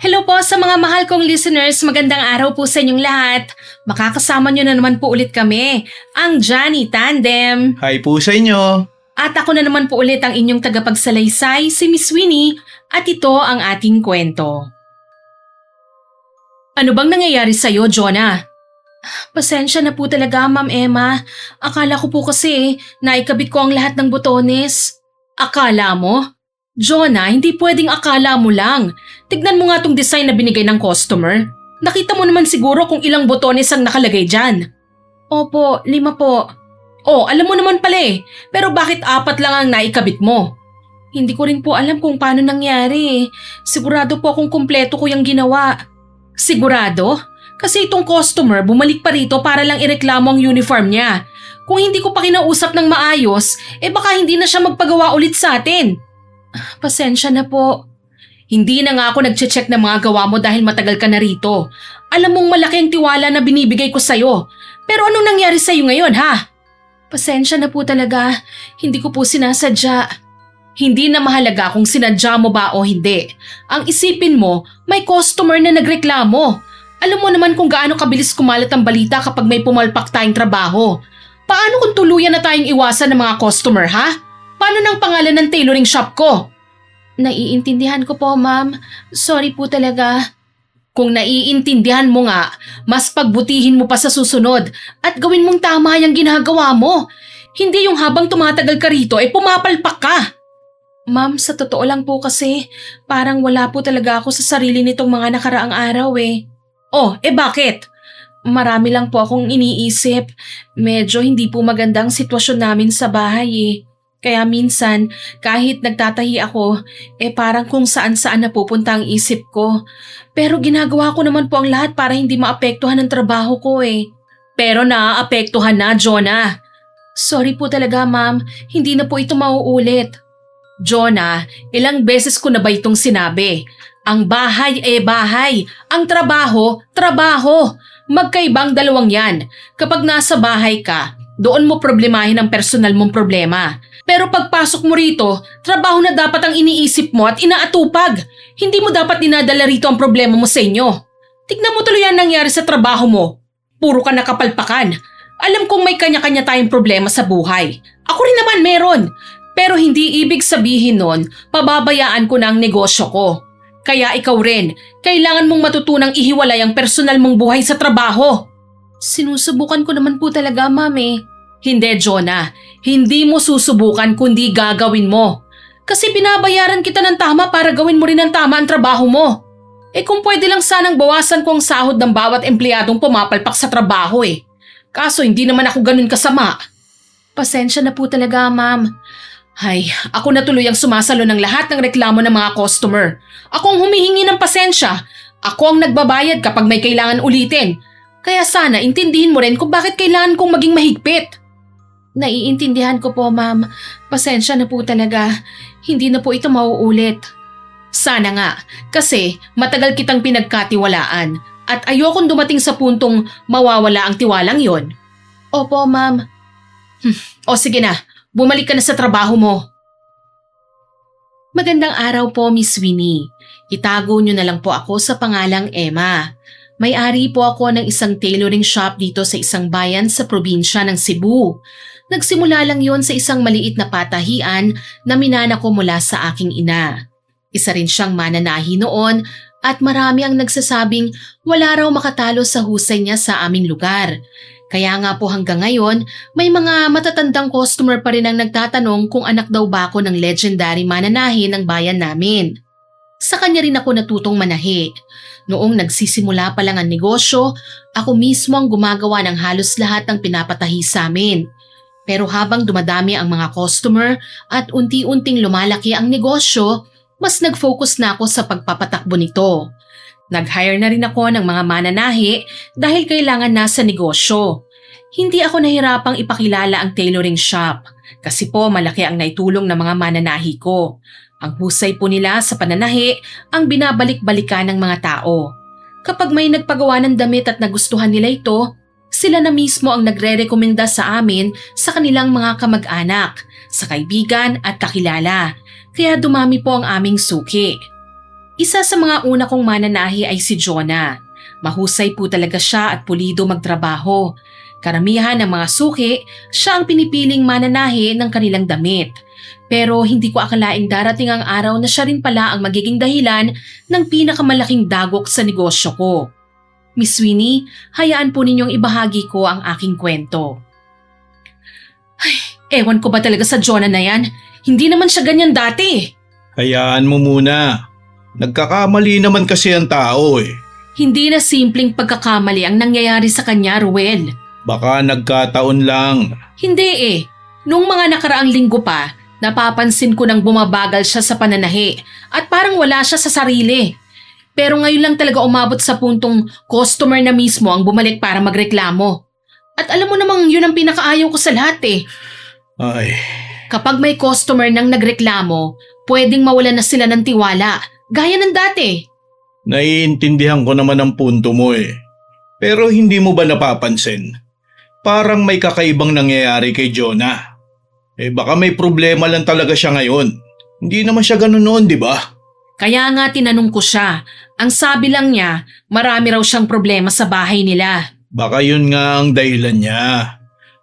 Hello po sa mga mahal kong listeners, magandang araw po sa inyong lahat. Makakasama nyo na naman po ulit kami, ang Johnny Tandem. Hi po sa inyo. At ako na naman po ulit ang inyong tagapagsalaysay, si Miss Winnie, at ito ang ating kwento. Ano bang nangyayari sa'yo, Jonah? Pasensya na po talaga, Ma'am Emma. Akala ko po kasi naikabit ko ang lahat ng botones. Akala mo? Jonah, hindi pwedeng akala mo lang. Tignan mo nga tong design na binigay ng customer. Nakita mo naman siguro kung ilang botones ang nakalagay dyan. Opo, 5 po. Oh, alam mo naman pala eh. Pero bakit 4 lang ang naikabit mo? Hindi ko rin po alam kung paano nangyari. Sigurado po akong kumpleto ko yung ginawa. Sigurado? Kasi itong customer bumalik pa rito para lang ireklamo ang uniform niya. Kung hindi ko pa kinausap ng maayos, baka hindi na siya magpagawa ulit sa atin. Pasensya na po. Hindi na nga ako nagche-check ng mga gawa mo dahil matagal ka na rito. Alam mong malaki ang tiwala na binibigay ko sa'yo. Pero anong nangyari sa'yo ngayon, ha? Pasensya na po talaga. Hindi ko po sinasadya. Hindi na mahalaga kung sinadya mo ba o hindi. Ang isipin mo, may customer na nagreklamo. Alam mo naman kung gaano kabilis kumalat ang balita kapag may pumalpak tayong trabaho. Paano kung tuluyan na tayong iwasan ng mga customer, ha? Paano ng pangalan ng tailoring shop ko? Naiintindihan ko po, ma'am. Sorry po talaga. Kung naiintindihan mo nga, mas pagbutihin mo pa sa susunod at gawin mong tama yung ginagawa mo. Hindi yung habang tumatagal ka rito pumapalpak ka. Ma'am, sa totoo lang po kasi, parang wala po talaga ako sa sarili nitong mga nakaraang araw eh. Oh, bakit? Marami lang po akong iniisip. Medyo hindi po magandang sitwasyon namin sa bahay eh. Kaya minsan, kahit nagtatahi ako, parang kung saan-saan napupunta ang isip ko. Pero ginagawa ko naman po ang lahat para hindi maapektuhan ang trabaho ko eh. Pero naaapektuhan na, Jonah. Sorry po talaga, ma'am. Hindi na po ito mauulit. Jonah, ilang beses ko na ba itong sinabi? Ang bahay bahay. Ang trabaho, trabaho. Magkaibang dalawang yan. Kapag nasa bahay ka, doon mo problemahin ang personal mong problema. Pero pagpasok mo rito, trabaho na dapat ang iniisip mo at inaatupag. Hindi mo dapat dinadala rito ang problema mo sa inyo. Tignan mo tuloy ang nangyari sa trabaho mo. Puro ka nakapalpakan. Alam kong may kanya-kanya tayong problema sa buhay. Ako rin naman meron. Pero hindi ibig sabihin nun, pababayaan ko na ang negosyo ko. Kaya ikaw rin, kailangan mong matutunang ihiwalay ang personal mong buhay sa trabaho. Sinusubukan ko naman po talaga, ma'am eh. Hindi, Jonah. Hindi mo susubukan kundi gagawin mo. Kasi binabayaran kita ng tama para gawin mo rin ng tama ang trabaho mo. Kung pwede lang sanang bawasan ko ang sahod ng bawat empleyadong pumapalpak sa trabaho eh. Kaso hindi naman ako ganun kasama. Pasensya na po talaga, ma'am. Ay, ako na tuloy ang sumasalo ng lahat ng reklamo ng mga customer. Ako ang humihingi ng pasensya. Ako ang nagbabayad kapag may kailangan ulitin. Kaya sana intindihin mo rin kung bakit kailangan kong maging mahigpit. Naiintindihan ko po, ma'am. Pasensya na po talaga. Hindi na po ito mauulit. Sana nga, kasi matagal kitang pinagkatiwalaan at ayokong dumating sa puntong mawawala ang tiwalang yon. Opo, ma'am. O sige na, bumalik ka na sa trabaho mo. Magandang araw po, Miss Winnie. Itago niyo na lang po ako sa pangalang Emma. May-ari po ako ng isang tailoring shop dito sa isang bayan sa probinsya ng Cebu. Nagsimula lang yon sa isang maliit na patahian na minana ko mula sa aking ina. Isa rin siyang mananahi noon at marami ang nagsasabing wala raw makatalo sa husay niya sa aming lugar. Kaya nga po hanggang ngayon, may mga matatandang customer pa rin ang nagtatanong kung anak daw ba ako ng legendary mananahi ng bayan namin. Sa kanya rin ako natutong manahi. Noong nagsisimula pa lang ang negosyo, ako mismo ang gumagawa ng halos lahat ng pinapatahi sa amin. Pero habang dumadami ang mga customer at unti-unting lumalaki ang negosyo, mas nag-focus na ako sa pagpapatakbo nito. Nag-hire na rin ako ng mga mananahi dahil kailangan na sa negosyo. Hindi ako nahirapang ipakilala ang tailoring shop kasi po malaki ang naitulong ng mga mananahi ko. Ang husay po nila sa pananahi ang binabalik-balikan ng mga tao. Kapag may nagpagawa ng damit at nagustuhan nila ito, sila na mismo ang nagre-rekomenda sa amin sa kanilang mga kamag-anak, sa kaibigan at kakilala. Kaya dumami po ang aming suki. Isa sa mga una kong mananahi ay si Jonah. Mahusay po talaga siya at pulido magtrabaho. Karamihan ng mga suki, siya ang pinipiling mananahi ng kanilang damit. Pero hindi ko akalaing darating ang araw na siya rin pala ang magiging dahilan ng pinakamalaking dagok sa negosyo ko. Miss Winnie, hayaan po ninyong ibahagi ko ang aking kwento. Ay, ewan ko ba talaga sa Jonah na yan? Hindi naman siya ganyan dati. Hayaan mo muna. Nagkakamali naman kasi ang tao eh. Hindi na simpleng pagkakamali ang nangyayari sa kanya, Ruel. Baka nagkataon lang. Hindi eh. Nung mga nakaraang linggo pa, napapansin ko nang bumabagal siya sa pananahi at parang wala siya sa sarili. Pero ngayon lang talaga umabot sa puntong customer na mismo ang bumalik para magreklamo. At alam mo namang yun ang pinakaayaw ko sa lahat eh. Ay, Kapag may customer nang nagreklamo, pwedeng mawalan na sila ng tiwala, gaya ng dati. naiintindihan ko naman ang punto mo eh. Pero hindi mo ba napapansin? Parang may kakaibang nangyayari kay Jonah. Baka may problema lang talaga siya ngayon. Hindi naman siya ganun noon, di ba? Kaya nga tinanong ko siya. Ang sabi lang niya, marami raw siyang problema sa bahay nila. Baka yun nga ang dahilan niya.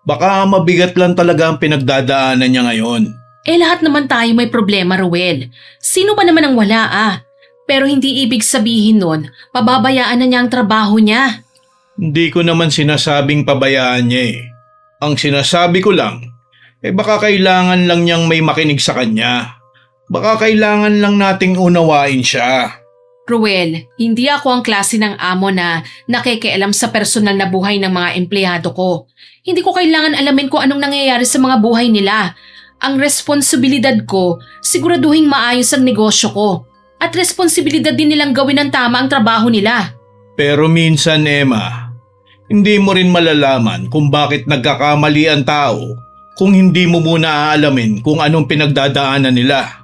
Baka mabigat lang talaga ang pinagdadaanan niya ngayon. Lahat naman tayo may problema, Ruel. Sino ba naman ang wala Pero hindi ibig sabihin nun, pababayaan na niya ang trabaho niya. Hindi ko naman sinasabing pabayaan niya eh. Ang sinasabi ko lang, baka kailangan lang niyang may makinig sa kanya. Baka kailangan lang nating unawain siya. Ruel, hindi ako ang klase ng amo na nakikialam sa personal na buhay ng mga empleyado ko. Hindi ko kailangan alamin kung anong nangyayari sa mga buhay nila. Ang responsibilidad ko, siguraduhin maayos ang negosyo ko. At responsibilidad din nilang gawin ng tama ang trabaho nila. Pero minsan, Emma, hindi mo rin malalaman kung bakit nagkakamali ang tao kung hindi mo muna aalamin kung anong pinagdadaanan nila.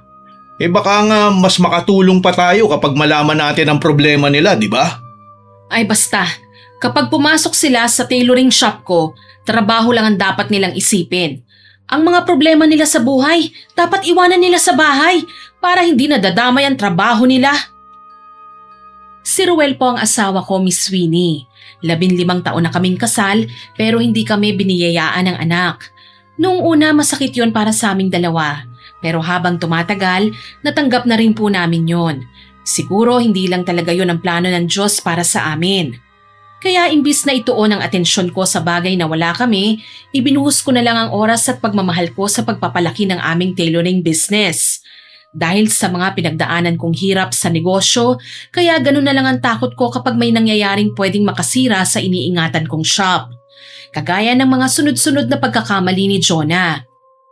Baka nga mas makatulong pa tayo kapag malaman natin ang problema nila, di ba? Ay basta, kapag pumasok sila sa tailoring shop ko, trabaho lang ang dapat nilang isipin. Ang mga problema nila sa buhay, dapat iwanan nila sa bahay para hindi nadadamay ang trabaho nila. Si Ruel po ang asawa ko, Miss Winnie. 15 taon na kaming kasal pero hindi kami biniyayaan ng anak. Noong una masakit yon para sa aming dalawa. Pero habang tumatagal, natanggap na rin po namin yon. Siguro hindi lang talaga yon ang plano ng Diyos para sa amin. Kaya imbis na ituon ang atensyon ko sa bagay na wala kami, ibinuhos ko na lang ang oras at pagmamahal ko sa pagpapalaki ng aming tailoring business. Dahil sa mga pinagdaanan kong hirap sa negosyo, kaya ganun na lang ang takot ko kapag may nangyayaring pwedeng makasira sa iniingatan kong shop. Kagaya ng mga sunod-sunod na pagkakamali ni Jonah.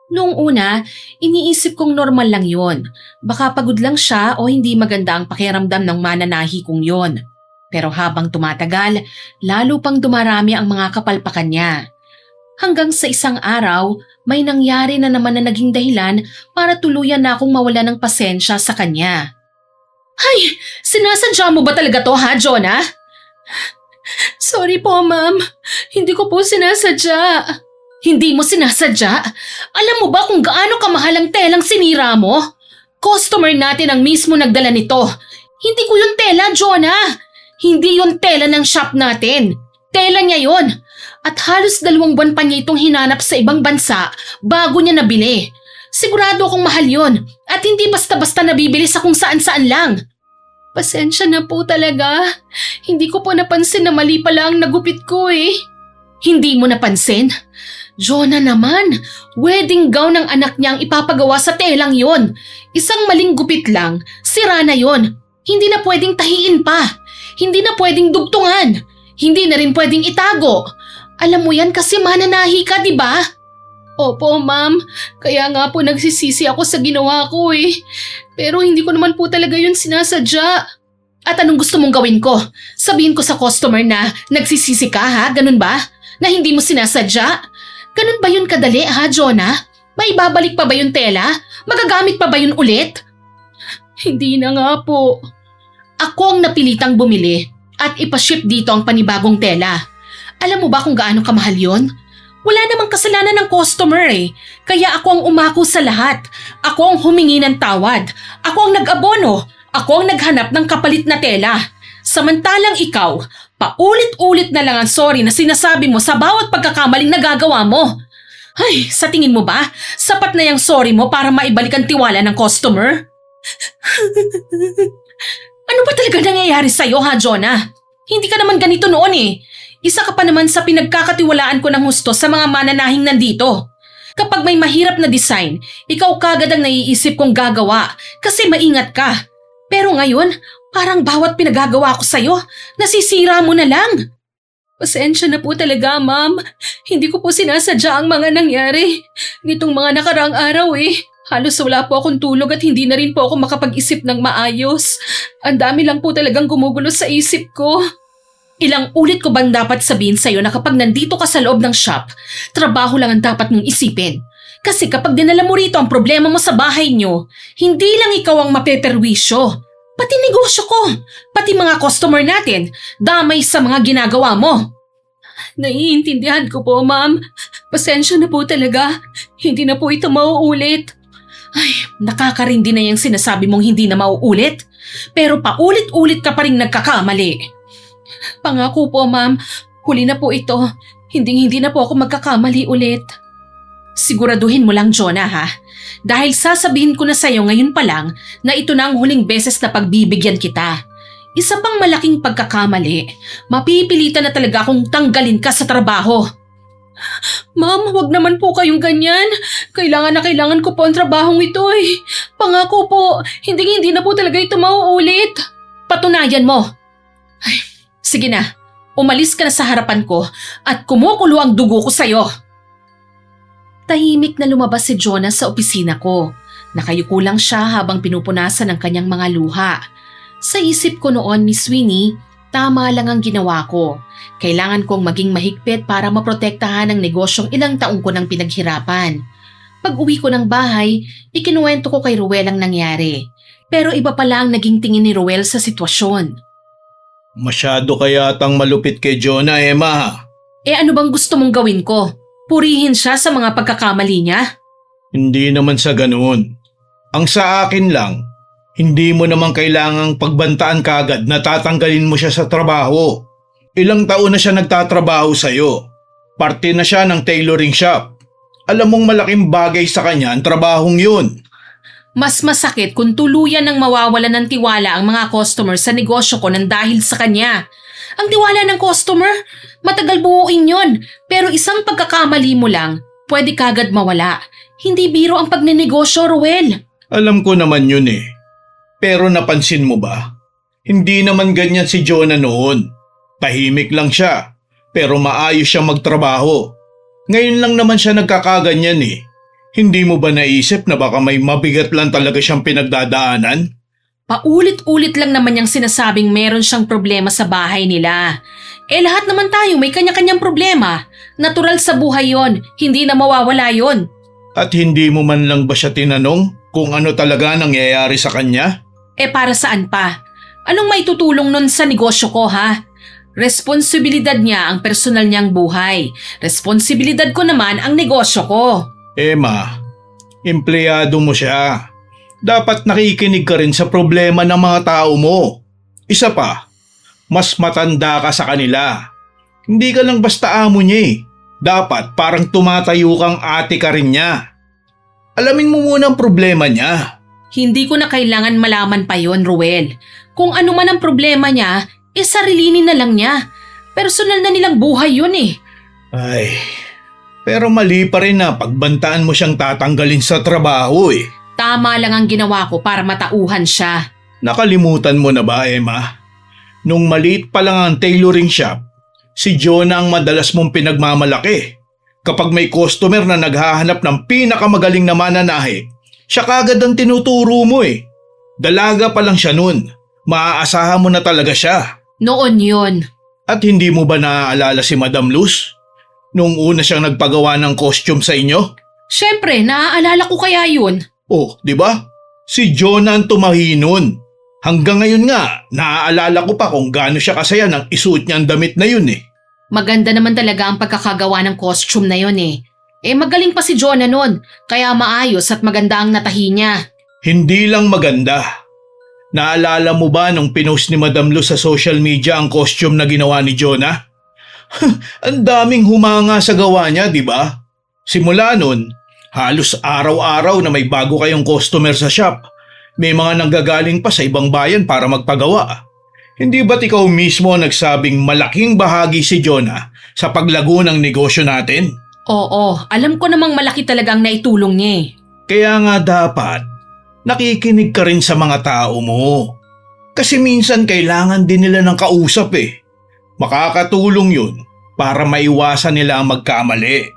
Noong una, iniisip kong normal lang yon. Baka pagod lang siya o hindi maganda ang pakiramdam ng mananahi kong yon. Pero habang tumatagal, lalo pang dumarami ang mga kapalpakan niya. Hanggang sa isang araw, may nangyari na naman na naging dahilan para tuluyan na akong mawala ng pasensya sa kanya. Ay, sinasadya mo ba talaga to Jonah? Sorry po, ma'am. Hindi ko po sinasadya. Hindi mo sinasadya? Alam mo ba kung gaano kamahal ang telang sinira mo? Customer natin ang mismo nagdala nito. Hindi ko yung tela, Jonah. Hindi yung tela ng shop natin. Tela niya yon. At halos 2 buwan pa niya itong hinanap sa ibang bansa bago niya nabili. Sigurado akong mahal yon at hindi basta-basta nabibili sa kung saan-saan lang. Pasensya na po talaga. Hindi ko po napansin na mali pala ang nagupit ko eh. Hindi mo napansin? Jonah naman, wedding gown ng anak niya ang ipapagawa sa telang yon. Isang maling gupit lang, sira na yon. Hindi na pwedeng tahiin pa. Hindi na pwedeng dugtungan. Hindi na rin pwedeng itago. Alam mo yan kasi mananahi ka, di ba? Opo, ma'am. Kaya nga po nagsisisi ako sa ginawa ko eh. Pero hindi ko naman po talaga yun sinasadya. At anong gusto mong gawin ko? Sabihin ko sa customer na nagsisisi ka Ganun ba? Na hindi mo sinasadya? Ganun ba yun kadali Jonah? May babalik pa ba yung tela? Magagamit pa ba yun ulit? Hindi na nga po. Ako ang napilitang bumili at ipaship dito ang panibagong tela. Alam mo ba kung gaano kamahal yon? Wala namang kasalanan ng customer eh. Kaya ako ang umako sa lahat. Ako ang humingi ng tawad. Ako ang nag-abono. Ako ang naghanap ng kapalit na tela. Samantalang ikaw, paulit-ulit na lang ang sorry na sinasabi mo sa bawat pagkakamaling nagagawa mo. Ay, sa tingin mo ba, sapat na yung sorry mo para maibalik ang tiwala ng customer? Ano ba talaga nangyayari sa'yo ha, Jonah? Hindi ka naman ganito noon eh. Isa ka pa naman sa pinagkakatiwalaan ko ng husto sa mga mananahing nandito. Kapag may mahirap na design, ikaw kagad ang naiisip kong gagawa kasi maingat ka. Pero ngayon, parang bawat pinagagawa ko sa'yo, nasisira mo na lang. Pasensya na po talaga, ma'am. Hindi ko po sinasadya ang mga nangyari. Nitong mga nakaraang araw eh. Halos wala po akong tulog at hindi na rin po ako makapag-isip ng maayos. Ang dami lang po talagang gumugulo sa isip ko. Ilang ulit ko bang dapat sabihin sa'yo na kapag nandito ka sa loob ng shop, trabaho lang ang dapat mong isipin. Kasi kapag dinala mo rito ang problema mo sa bahay nyo, hindi lang ikaw ang mapeperwisyo. Pati negosyo ko, pati mga customer natin, damay sa mga ginagawa mo. Naiintindihan ko po, ma'am. Pasensya na po talaga. Hindi na po ito mauulit. Ay, nakakarindi na yung sinasabi mong hindi na mauulit. Pero paulit-ulit ka pa rin nagkakamali. Pangako po, ma'am. Huli na po ito. Hindi na po ako magkakamali ulit. Siguraduhin mo lang, Jonah, ha? Dahil sasabihin ko na sa'yo ngayon pa lang na ito na ang huling beses na pagbibigyan kita. Isa pang malaking pagkakamali, mapipilitan na talaga akong tanggalin ka sa trabaho. Ma'am, wag naman po kayong ganyan. Kailangan ko po ang trabahong ito eh. Pangako po, hindi na po talaga ito mauulit. Patunayan mo. Ay, sige na, umalis ka na sa harapan ko at kumukulo ang dugo ko sa'yo. Tahimik na lumabas si Jonah sa opisina ko. Nakayuko lang siya habang pinupunasan ang kanyang mga luha. Sa isip ko noon, Miss Winnie, tama lang ang ginawa ko. Kailangan kong maging mahigpit para maprotektahan ang negosyong ilang taong ko nang pinaghirapan. Pag uwi ko ng bahay, ikinuwento ko kay Ruel ang nangyari. Pero iba pala ang naging tingin ni Ruel sa sitwasyon. Masyado kayatang malupit kay Jonah, Emma. Eh ano bang gusto mong gawin ko? Purihin siya sa mga pagkakamali niya? Hindi naman sa ganoon. Ang sa akin lang, hindi mo naman kailangang pagbantaan kagad na tatanggalin mo siya sa trabaho. Ilang taon na siya nagtatrabaho sa'yo. Parte na siya ng tailoring shop. Alam mong malaking bagay sa kanya ang trabahong yun. Mas masakit kung tuluyan ng mawawalan ng tiwala ang mga customer sa negosyo ko nang dahil sa kanya. Ang tiwala ng customer, matagal buuin yon. Pero isang pagkakamali mo lang, pwede kagad mawala. Hindi biro ang pagnenegosyo, Ruel. Alam ko naman yun eh. Pero napansin mo ba? Hindi naman ganyan si Jonah noon. Tahimik lang siya, pero maayos siya magtrabaho. Ngayon lang naman siya nagkakaganyan eh. Hindi mo ba naisip na baka may mabigat lang talaga siyang pinagdadaanan? Paulit-ulit lang naman niyang sinasabing meron siyang problema sa bahay nila. Eh lahat naman tayo may kanya-kanyang problema. Natural sa buhay yon, hindi na mawawala yon. At hindi mo man lang ba siya tinanong kung ano talaga nangyayari sa kanya? Eh para saan pa? Anong may tutulong nun sa negosyo ko ha? Responsibilidad niya ang personal niyang buhay. Responsibilidad ko naman ang negosyo ko. Emma, empleyado mo siya. Dapat nakikinig ka rin sa problema ng mga tao mo. Isa pa, mas matanda ka sa kanila. Hindi ka lang basta amo niya eh. Dapat parang tumatayo kang ate ka rin niya. Alamin mo muna ang problema niya. Hindi ko na kailangan malaman pa yon, Ruel. Kung ano man ang problema niya, sarilinin na lang niya. Personal na nilang buhay yun eh. Ay, pero mali pa rin na pagbantaan mo siyang tatanggalin sa trabaho eh. Tama lang ang ginawa ko para matauhan siya. Nakalimutan mo na ba, Emma? Nung maliit pa lang ang tailoring shop, si Jonah ang madalas mong pinagmamalaki. Kapag may customer na naghahanap ng pinakamagaling na mananahe, siya kagad ang tinuturo mo eh. Dalaga pa lang siya nun. Maaasahan mo na talaga siya. Noon yun. At hindi mo ba naaalala si Madam Luz? Nung una siyang nagpagawa ng costume sa inyo? Siyempre, naaalala ko kaya yun. Oh, di ba? Si Jonah ang tumahi nun. Hanggang ngayon nga, naaalala ko pa kung gaano siya kasaya nang isuot niya ang damit na yun eh. Maganda naman talaga ang pagkakagawa ng costume na yun eh. Eh magaling pa si Jonah nun, kaya maayos at maganda ang natahi niya. Hindi lang maganda. Naalala mo ba nung pinost ni Madam Luz sa social media ang costume na ginawa ni Jonah? Ang daming humanga sa gawa niya, di ba? Simula nun, halos araw-araw na may bago kayong customer sa shop. May mga nanggagaling pa sa ibang bayan para magpagawa. Hindi ba't ikaw mismo ang nagsabing malaking bahagi si Jonah sa paglago ng negosyo natin? Oo, alam ko namang malaki talagang naitulong niya eh. Kaya nga dapat, nakikinig ka rin sa mga tao mo. Kasi minsan kailangan din nila ng kausap eh. Makakatulong yun para maiwasan nila ang magkamali.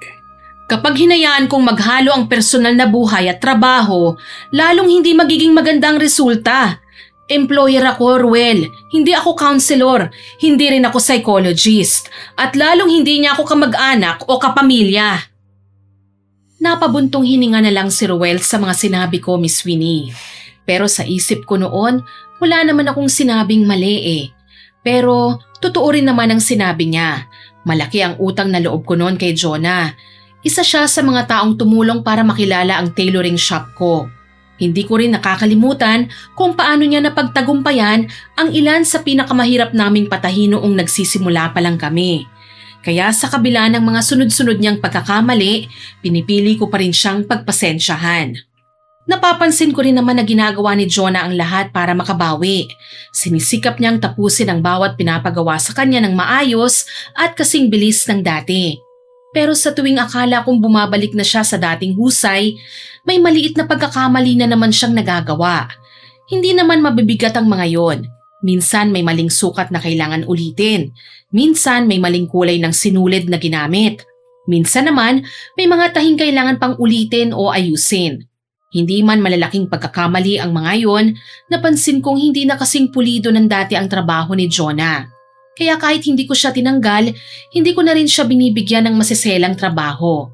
Kapag hinayaan kong maghalo ang personal na buhay at trabaho, lalong hindi magiging magandang resulta. Employer ako, Ruel. Hindi ako counselor. Hindi rin ako psychologist. At lalong hindi niya ako kamag-anak o kapamilya. Napabuntong hininga na lang si Ruel sa mga sinabi ko, Miss Winnie. Pero sa isip ko noon, wala naman akong sinabing mali eh. Pero totoo rin naman ang sinabi niya. Malaki ang utang na loob ko noon kay Jonah. Isa siya sa mga taong tumulong para makilala ang tailoring shop ko. Hindi ko rin nakakalimutan kung paano niya napagtagumpayan ang ilan sa pinakamahirap naming patahin noong nagsisimula pa lang kami. Kaya sa kabila ng mga sunod-sunod niyang pagkakamali, pinipili ko pa rin siyang pagpasensyahan. Napapansin ko rin naman na ginagawa ni Jonah ang lahat para makabawi. Sinisikap niyang tapusin ang bawat pinapagawa sa kanya ng maayos at kasing bilis ng dati. Pero sa tuwing akala kong bumabalik na siya sa dating husay, may maliit na pagkakamali na naman siyang nagagawa. Hindi naman mabibigat ang mga yon. Minsan may maling sukat na kailangan ulitin. Minsan may maling kulay ng sinulid na ginamit. Minsan naman may mga tahing kailangan pang ulitin o ayusin. Hindi man malalaking pagkakamali ang mga yon, napansin kong hindi na kasing pulido ng dati ang trabaho ni Jonah. Kaya kahit hindi ko siya tinanggal, hindi ko na rin siya binibigyan ng masiselang trabaho.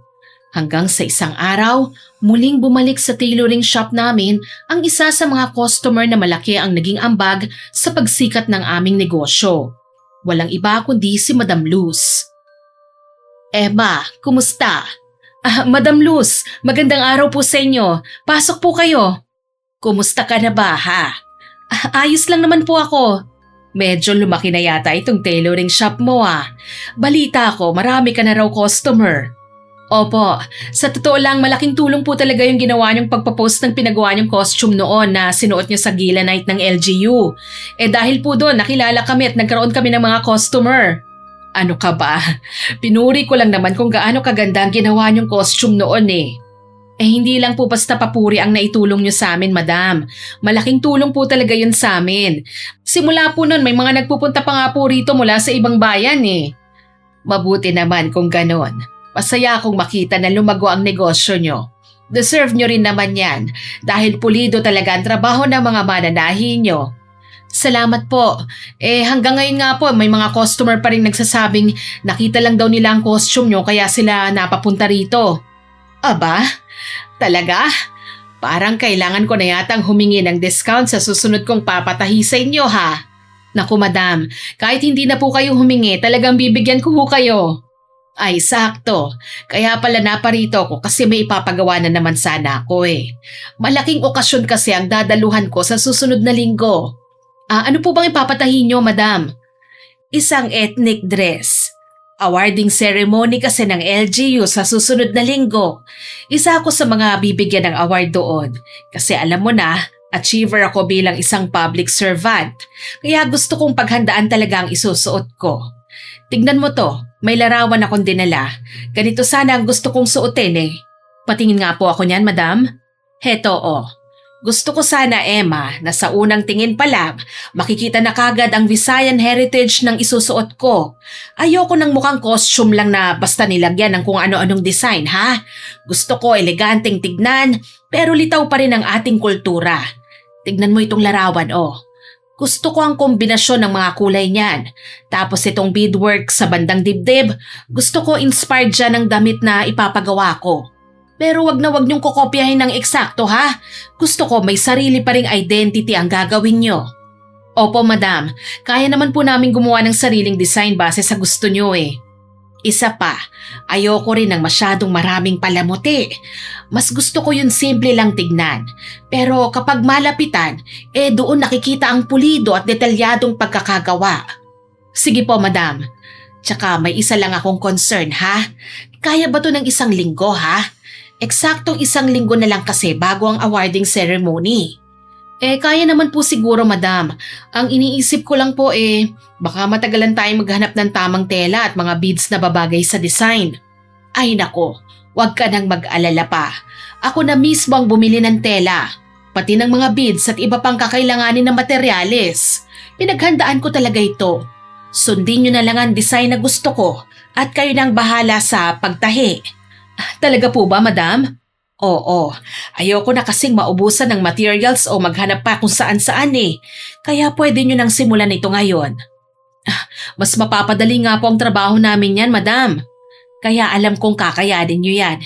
Hanggang sa isang araw, muling bumalik sa tailoring shop namin ang isa sa mga customer na malaki ang naging ambag sa pagsikat ng aming negosyo. Walang iba kundi si Madam Luz. Emma, kumusta? Madam Luz, magandang araw po sa inyo. Pasok po kayo. Kumusta ka na ba, ha? Ayos lang naman po ako. Medyo lumaki na yata itong tailoring shop mo Balita ko, marami ka na raw customer. Opo, sa totoo lang malaking tulong po talaga yung ginawa niyong pagpapost ng pinagawa niyong costume noon na sinuot niyo sa gala night ng LGU. Dahil po doon nakilala kami at nagkaroon kami ng mga customer. Ano ka ba? Pinuri ko lang naman kung gaano kaganda ang ginawa niyong costume noon eh. Hindi lang po basta papuri ang naitulong niyo sa amin, madam. Malaking tulong po talaga yun sa amin. Simula po nun, may mga nagpupunta pa nga po rito mula sa ibang bayan eh. Mabuti naman kung ganon. Masaya akong makita na lumago ang negosyo niyo. Deserve niyo rin naman yan dahil pulido talaga ang trabaho ng mga mananahi niyo. Salamat po. Hanggang ngayon nga po, may mga customer pa rin nagsasabing nakita lang daw nila ang costume niyo kaya sila napapunta rito. Aba? Talaga? Parang kailangan ko na yatang humingi ng discount sa susunod kong papatahi sa inyo ha. Naku madam, kahit hindi na po kayo humingi, talagang bibigyan ko ho kayo. Ay sakto, kaya pala naparito ko kasi may ipapagawa na naman sana ako eh. Malaking okasyon kasi ang dadaluhan ko sa susunod na linggo. Ano po bang ipapatahi nyo madam? Isang ethnic dress. Awarding ceremony kasi ng LGU sa susunod na linggo. Isa ako sa mga bibigyan ng award doon. Kasi alam mo na, achiever ako bilang isang public servant. Kaya gusto kong paghandaan talaga ang isusuot ko. Tignan mo to, may larawan akong dinala. Ganito sana ang gusto kong suotin eh. Patingin nga po ako niyan, madam. Heto. Gusto ko sana, Emma, na sa unang tingin pa lang, makikita na kagad ang Visayan heritage ng isusuot ko. Ayoko ng mukhang costume lang na basta nilagyan ng kung ano-anong design, ha? Gusto ko eleganteng tignan, pero litaw pa rin ang ating kultura. Tignan mo itong larawan, Gusto ko ang kombinasyon ng mga kulay niyan. Tapos itong beadwork sa bandang dibdib, gusto ko inspired dyan ng damit na ipapagawa ko. Pero wag na wag niyong kokopyahin ng eksakto ha. Gusto ko may sarili pa ring identity ang gagawin niyo. Opo madam, kaya naman po namin gumawa ng sariling design base sa gusto niyo eh. Isa pa, ayoko rin ng masyadong maraming palamuti. Mas gusto ko yung simple lang tignan. Pero kapag malapitan, doon nakikita ang pulido at detalyadong pagkakagawa. Sige po, madam. Tsaka may isa lang akong concern, ha? Kaya ba to ng 1 linggo, ha? Eksaktong 1 linggo na lang kasi bago ang awarding ceremony. Kaya naman po siguro, madam. Ang iniisip ko lang po baka matagalan tayong maghanap ng tamang tela at mga beads na babagay sa design. Ay nako, wag ka nang mag-alala pa. Ako na mismo ang bumili ng tela, pati ng mga beads at iba pang kakailanganin na materyales. Pinaghandaan ko talaga ito. Sundin nyo na lang ang design na gusto ko at kayo nang bahala sa pagtahi. Talaga po ba, madam? Oo, ayoko na kasing maubusan ng materials o maghanap pa kung saan-saan Kaya pwede nyo nang simulan ito ngayon. Mas mapapadali nga po ang trabaho namin yan, madam. Kaya alam kong kakayanin nyo yan.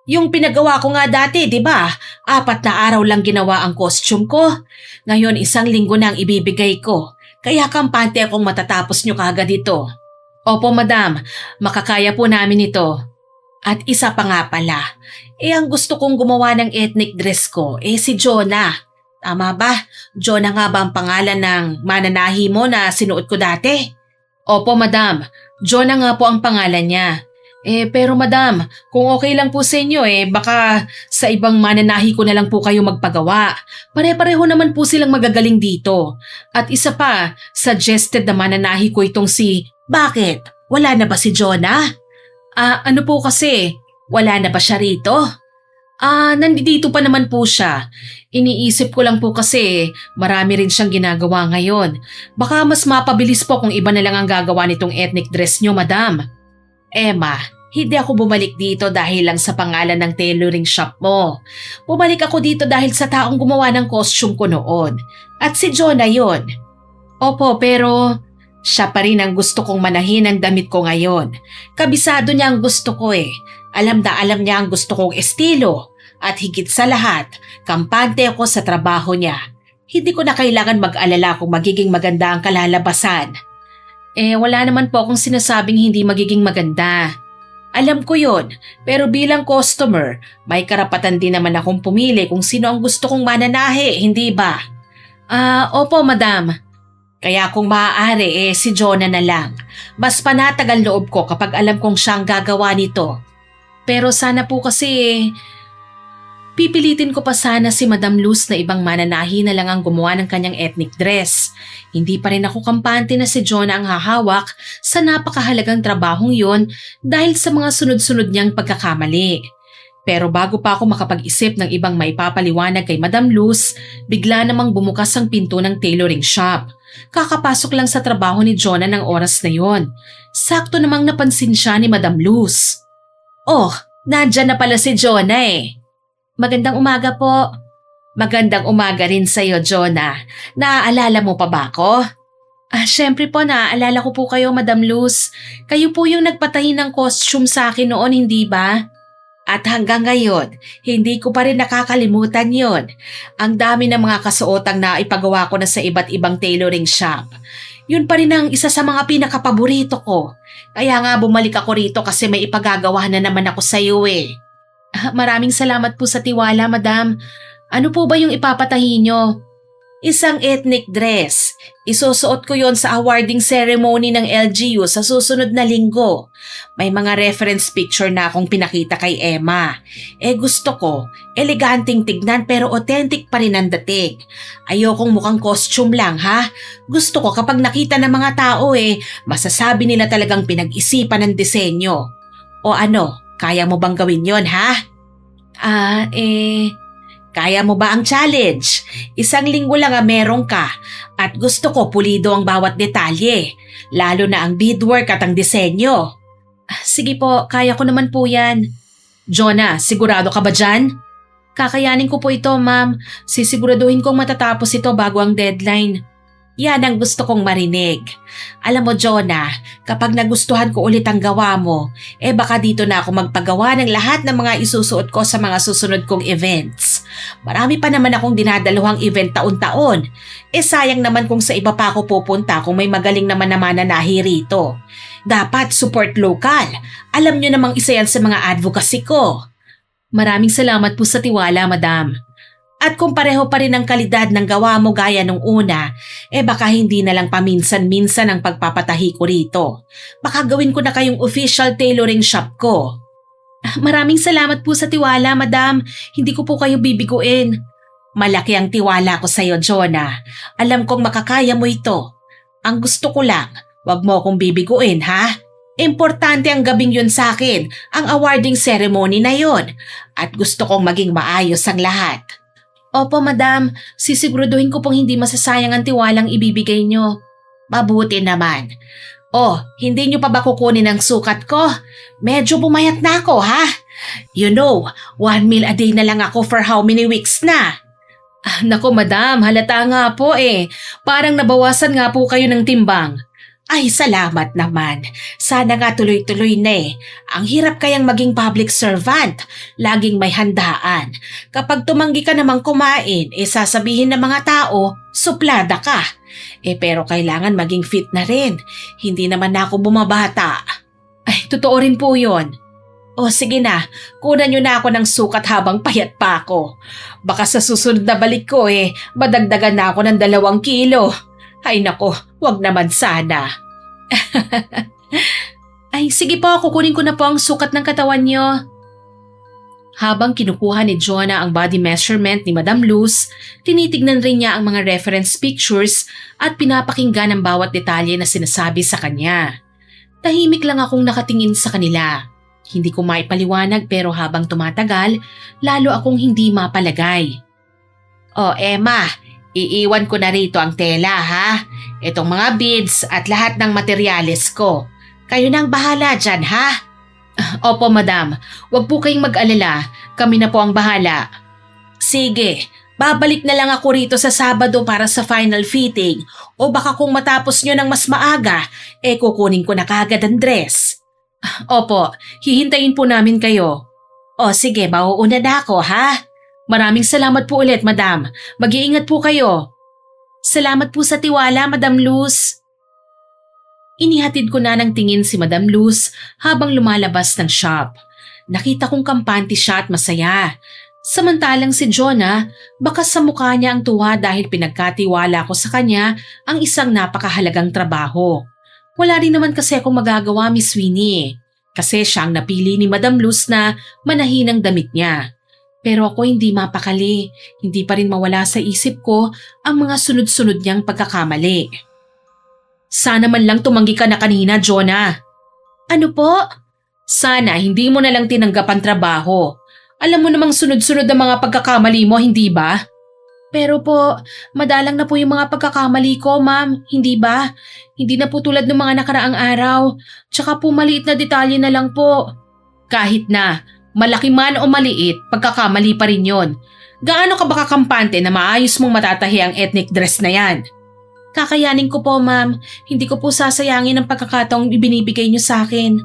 Yung pinagawa ko nga dati, di ba? 4 na araw lang ginawa ang costume ko. Ngayon 1 linggo na ang ibibigay ko. Kaya kampante akong matatapos nyo kagad ito. Opo, madam. Makakaya po namin ito. At isa pa nga pala, ang gusto kong gumawa ng ethnic dress ko, si Jonah. Tama ba? Jonah nga ba ang pangalan ng mananahi mo na sinuot ko dati? Opo, madam. Jonah nga po ang pangalan niya. Pero madam, kung okay lang po sa inyo baka sa ibang mananahi ko na lang po kayo magpagawa. Pare-pareho naman po silang magagaling dito. At isa pa, suggested na mananahi ko itong si... Bakit? Wala na ba si Jonah? Ano po kasi? Wala na ba siya rito? Nandito pa naman po siya. Iniisip ko lang po kasi marami rin siyang ginagawa ngayon. Baka mas mapabilis po kung iba na lang ang gagawa nitong ethnic dress niyo, madam. Emma, hindi ako bumalik dito dahil lang sa pangalan ng tailoring shop mo. Bumalik ako dito dahil sa taong gumawa ng costume ko noon. At si Jonah yon. Opo, pero... Siya pa rin ang gusto kong manahin ang damit ko ngayon. Kabisado niya ang gusto ko Alam na alam niya ang gusto kong estilo. At higit sa lahat, kampante ako sa trabaho niya. Hindi ko na kailangan mag-alala kung magiging maganda ang kalalabasan. Wala naman po akong sinasabing hindi magiging maganda. Alam ko yon, pero bilang customer, may karapatan din naman akong pumili kung sino ang gusto kong mananahi, hindi ba? Opo, madam. Kaya kung maaari si Jonah na lang. Mas panatagal loob ko kapag alam kong siya ang gagawa nito. Pero sana po kasi pipilitin ko pa sana si Madam Luz na ibang mananahi na lang ang gumawa ng kanyang ethnic dress. Hindi pa rin ako kampante na si Jonah ang hahawak sa napakahalagang trabahong yon dahil sa mga sunod-sunod niyang pagkakamali. Pero bago pa ako makapag-isip ng ibang maipapaliwanag kay Madam Luz, bigla namang bumukas ang pinto ng tailoring shop. Kakapasok lang sa trabaho ni Jonah ng oras na yon. Sakto namang napansin siya ni Madam Luz. Oh, nandyan na pala si Jonah Magandang umaga po. Magandang umaga rin sa'yo, Jonah. Naaalala mo pa ba ako? Syempre po, naaalala ko po kayo, Madam Luz. Kayo po yung nagpatahi ng costume sa akin noon, hindi ba? At hanggang ngayon, hindi ko pa rin nakakalimutan yon. Ang dami ng mga kasuotang na ipagawa ko na sa iba't ibang tailoring shop. Yun pa rin ang isa sa mga pinakapaborito ko. Kaya nga bumalik ako rito kasi may ipagagawa na naman ako sa iyo Maraming salamat po sa tiwala, madam. Ano po ba yung ipapatahi nyo? Isang ethnic dress. Isusuot ko yon sa awarding ceremony ng LGU sa susunod na linggo. May mga reference picture na akong pinakita kay Emma. Gusto ko, eleganting tignan pero authentic pa rin ang dating. Ayokong mukhang costume lang, ha? Gusto ko kapag nakita ng mga tao masasabi nila talagang pinag-isipan ng disenyo. O ano, kaya mo bang gawin yon, ha? Kaya mo ba ang challenge? 1 linggo lang meron ka at gusto ko pulido ang bawat detalye, lalo na ang beadwork at ang disenyo. Sige po, kaya ko naman po yan. Jonah, sigurado ka ba dyan? Kakayanin ko po ito, ma'am. Sisiguraduhin kong matatapos ito bago ang deadline. Yan ang gusto kong marinig. Alam mo, Jonah, kapag nagustuhan ko ulit ang gawa mo, baka dito na ako magpagawa ng lahat ng mga isusuot ko sa mga susunod kong events. Marami pa naman akong dinadaluhang event taon-taon. Sayang naman kung sa iba pa ako pupunta kung may magaling naman na mananahi rito. Dapat support local. Alam nyo namang isa yan sa mga advocacy ko. Maraming salamat po sa tiwala, madam. At kung pareho pa rin ang kalidad ng gawa mo gaya nung una, baka hindi na lang paminsan-minsan ang pagpapatahi ko rito. Baka gawin ko na kayong official tailoring shop ko. Maraming salamat po sa tiwala, madam. Hindi ko po kayo bibiguin. Malaki ang tiwala ko sa'yo, Jonah. Alam kong makakaya mo ito. Ang gusto ko lang, wag mo akong bibiguin, ha? Importante ang gabing yun sa akin, ang awarding ceremony na yun. At gusto kong maging maayos ang lahat. Opo, madam. Sisiguraduhin ko pong hindi masasayang ang tiwalang ibibigay nyo. Mabuti naman. Oh, hindi nyo pa ba kukunin ang sukat ko? Medyo bumayat na ako, ha? You know, 1 meal a day na lang ako for how many weeks na? Nako, madam. Halata nga po eh. Parang nabawasan nga po kayo ng timbang. Ay, salamat naman. Sana nga tuloy-tuloy na eh. Ang hirap kayang maging public servant. Laging may handaan. Kapag tumanggi ka namang kumain, sasabihin ng mga tao, suplada ka. Pero kailangan maging fit na rin. Hindi naman na ako bumabata. Ay, totoo rin po yun. O sige na, kunan nyo na ako ng sukat habang payat pa ako. Baka sa susunod na balik ko madagdagan na ako ng 2 kilo. Ay nako, wag naman sana. Ay, sige po, kukunin ko na po ang sukat ng katawan nyo. Habang kinukuha ni Jonah ang body measurement ni Madam Luz, tinitignan rin niya ang mga reference pictures at pinapakinggan ang bawat detalye na sinasabi sa kanya. Tahimik lang akong nakatingin sa kanila. Hindi ko maipaliwanag pero habang tumatagal, lalo akong hindi mapalagay. O Emma, iiwan ko na rito ang tela ha. Itong mga beads at lahat ng materyales ko. Kayo nang bahala dyan ha. Opo, madam. Huwag po kayong mag-alala. Kami na po ang bahala. Sige, babalik na lang ako rito sa Sabado para sa final fitting. O baka kung matapos nyo ng mas maaga, kukunin ko na kagad ang dress. Opo, hihintayin po namin kayo. O sige, mauuna na ako ha. Maraming salamat po ulit, madam. Mag-iingat po kayo. Salamat po sa tiwala, Madam Luz. Inihatid ko na ng tingin si Madam Luz habang lumalabas ng shop. Nakita kong kampante siya at masaya. Samantalang si Jonah, baka sa mukha niya ang tuwa dahil pinagkatiwala ko sa kanya ang isang napakahalagang trabaho. Wala rin naman kasi akong magagawa, Miss Winnie. Kasi siya ang napili ni Madam Luz na manahin ang damit niya. Pero ako hindi mapakali, hindi pa rin mawala sa isip ko ang mga sunod-sunod niyang pagkakamali. Sana man lang tumanggi ka na kanina, Jonah. Ano po? Sana hindi mo na lang tinanggap ang trabaho. Alam mo namang sunod-sunod ang mga pagkakamali mo, hindi ba? Pero po, madalang na po yung mga pagkakamali ko, ma'am. Hindi ba? Hindi na po tulad ng mga nakaraang araw. Tsaka po maliit na detalye na lang po. Kahit na, malaki man o maliit, pagkakamali pa rin yon. Gaano ka ba kakampante na maayos mong matatahi ang ethnic dress na yan? Kakayanin ko po, ma'am. Hindi ko po sasayangin ang pagkakataong ibinibigay niyo sa akin.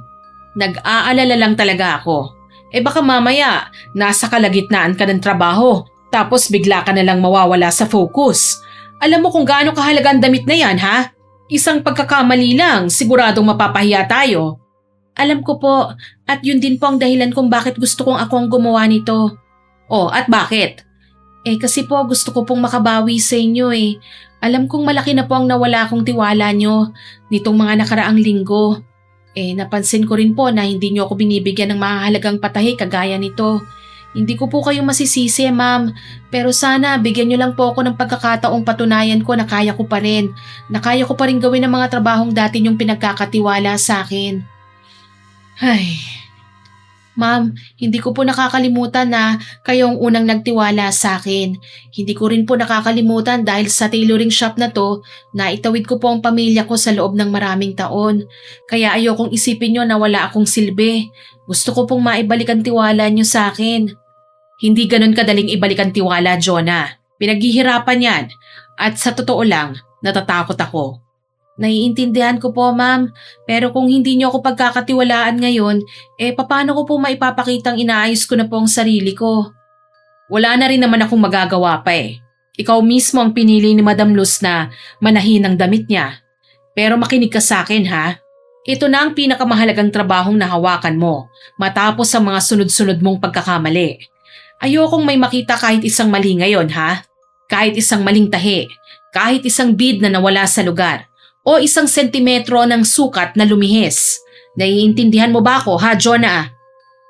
Nag-aalala lang talaga ako. Baka mamaya, nasa kalagitnaan ka ng trabaho, tapos bigla ka na lang mawawala sa focus. Alam mo kung gaano kahalaga ang damit na yan, ha? Isang pagkakamali lang, siguradong mapapahiya tayo. Alam ko po, at yun din po ang dahilan kung bakit gusto kong ako ang gumawa nito. Oh, at bakit? Kasi po gusto ko pong makabawi sa inyo . Alam kong malaki na po ang nawala akong tiwala nyo nitong mga nakaraang linggo. Napansin ko rin po na hindi nyo ako binibigyan ng mahalagang patahi kagaya nito. Hindi ko po kayo masisisi, ma'am. Pero sana bigyan nyo lang po ako ng pagkakataong patunayan ko na kaya ko pa rin. Na kaya ko pa rin gawin ang mga trabahong dati nyong pinagkakatiwala sa akin. Ay, Ma'am, hindi ko po nakakalimutan na kayo ang unang nagtiwala sa akin. Hindi ko rin po nakakalimutan dahil sa tailoring shop na to, naitawid ko po ang pamilya ko sa loob ng maraming taon. Kaya ayokong isipin nyo na wala akong silbi. Gusto ko pong maibalik ang tiwala nyo sa akin. Hindi ganun kadaling ibalik ang tiwala, Jonah. Pinaghihirapan yan. At sa totoo lang, natatakot ako. Naiintindihan ko po, ma'am. Pero kung hindi niyo ako pagkakatiwalaan ngayon, paano ko po maipapakitang inaayos ko na po ang sarili ko? Wala na rin naman akong magagawa pa . Ikaw mismo ang pinili ni Madam Luz na manahin ang damit niya. Pero makinig ka sa akin, ha? Ito na ang pinakamahalagang trabahong nahawakan mo matapos ang mga sunod-sunod mong pagkakamali. Ayokong may makita kahit isang mali ngayon, ha? Kahit isang maling tahi, kahit isang bead na nawala sa lugar, o isang sentimetro ng sukat na lumihis. Naiintindihan mo ba ako, ha, Jonah?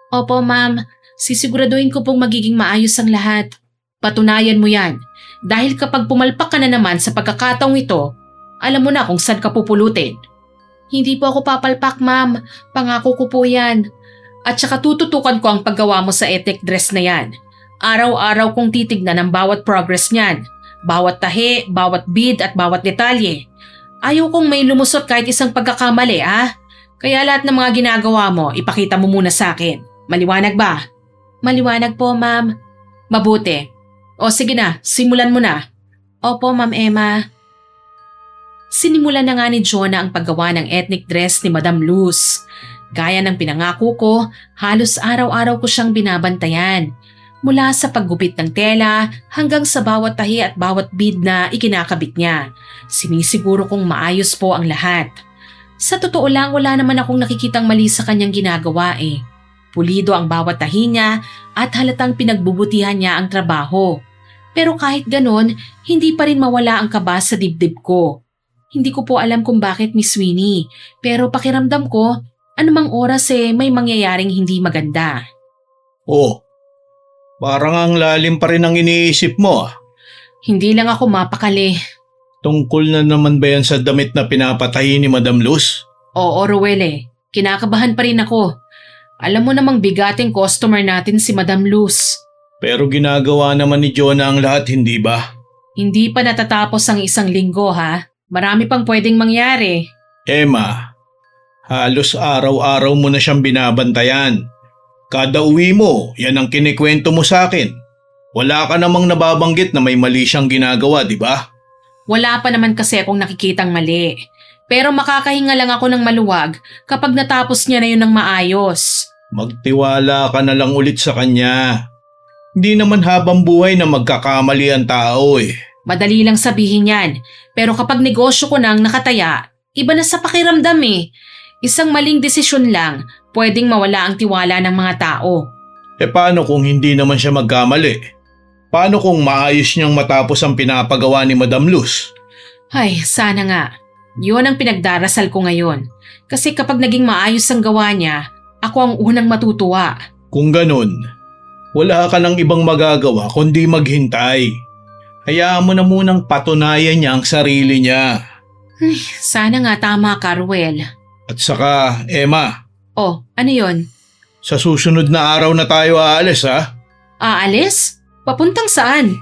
Opo, ma'am. Sisiguraduhin ko pong magiging maayos ang lahat. Patunayan mo yan. Dahil kapag pumalpak ka na naman sa pagkakataong ito, alam mo na kung saan ka pupulutin. Hindi po ako papalpak, ma'am. Pangako ko po yan. At saka tututukan ko ang paggawa mo sa ethnic dress na yan. Araw-araw kong titignan ang bawat progress niyan. Bawat tahi, bawat bead at bawat detalye. Ayaw kong may lumusot kahit isang pagkakamali, ah. Kaya lahat ng mga ginagawa mo, ipakita mo muna sa akin. Maliwanag ba? Maliwanag po, ma'am. Mabuti. O sige na, simulan mo na. Opo, Ma'am Emma. Sinimulan na nga ni Jonah ang paggawa ng ethnic dress ni Madam Luz. Gaya ng pinangako ko, halos araw-araw ko siyang binabantayan. Mula sa paggupit ng tela hanggang sa bawat tahi at bawat bead na ikinakabit niya. Sinisiguro kong maayos po ang lahat. Sa totoo lang, wala naman akong nakikitang mali sa kanyang ginagawa eh. Pulido ang bawat tahi niya at halatang pinagbubutihan niya ang trabaho. Pero kahit ganon, hindi pa rin mawala ang kaba sa dibdib ko. Hindi ko po alam kung bakit, Miss Winnie, pero pakiramdam ko, anumang oras may mangyayaring hindi maganda. Oh, parang ang lalim pa rin ang iniisip mo. Hindi lang ako mapakali. Tungkol na naman ba yan sa damit na pinapatahi ni Madam Luz? Oo, Ruel kinakabahan pa rin ako. Alam mo namang bigating customer natin si Madam Luz. Pero ginagawa naman ni Jonah ang lahat, hindi ba? Hindi pa natatapos ang isang linggo, ha? Marami pang pwedeng mangyari. Emma, halos araw-araw mo na siyang binabantayan. Kada uwi mo, yan ang kinikwento mo sa akin. Wala ka namang nababanggit na may mali siyang ginagawa, di ba? Wala pa naman kasi akong nakikitang mali. Pero makakahinga lang ako ng maluwag kapag natapos niya na yun ng maayos. Magtiwala ka na lang ulit sa kanya. Hindi naman habang buhay na magkakamali ang tao eh. Madali lang sabihin yan. Pero kapag negosyo ko nang nakataya, iba na sa pakiramdam eh. Isang maling desisyon lang, pwedeng mawala ang tiwala ng mga tao. Paano kung hindi naman siya magkamali? Paano kung maayos niyang matapos ang pinapagawa ni Madam Luz? Ay, sana nga. Yun ang pinagdarasal ko ngayon. Kasi kapag naging maayos ang gawa niya, ako ang unang matutuwa. Kung ganun, wala ka ng ibang magagawa kundi maghintay. Hayaan mo na munang patunayan niya ang sarili niya. Ay, sana nga tama ka, Ruel. At saka, Emma, Oh, ano yon? sa susunod na araw na tayo aalis ha? Aalis? Papuntang saan?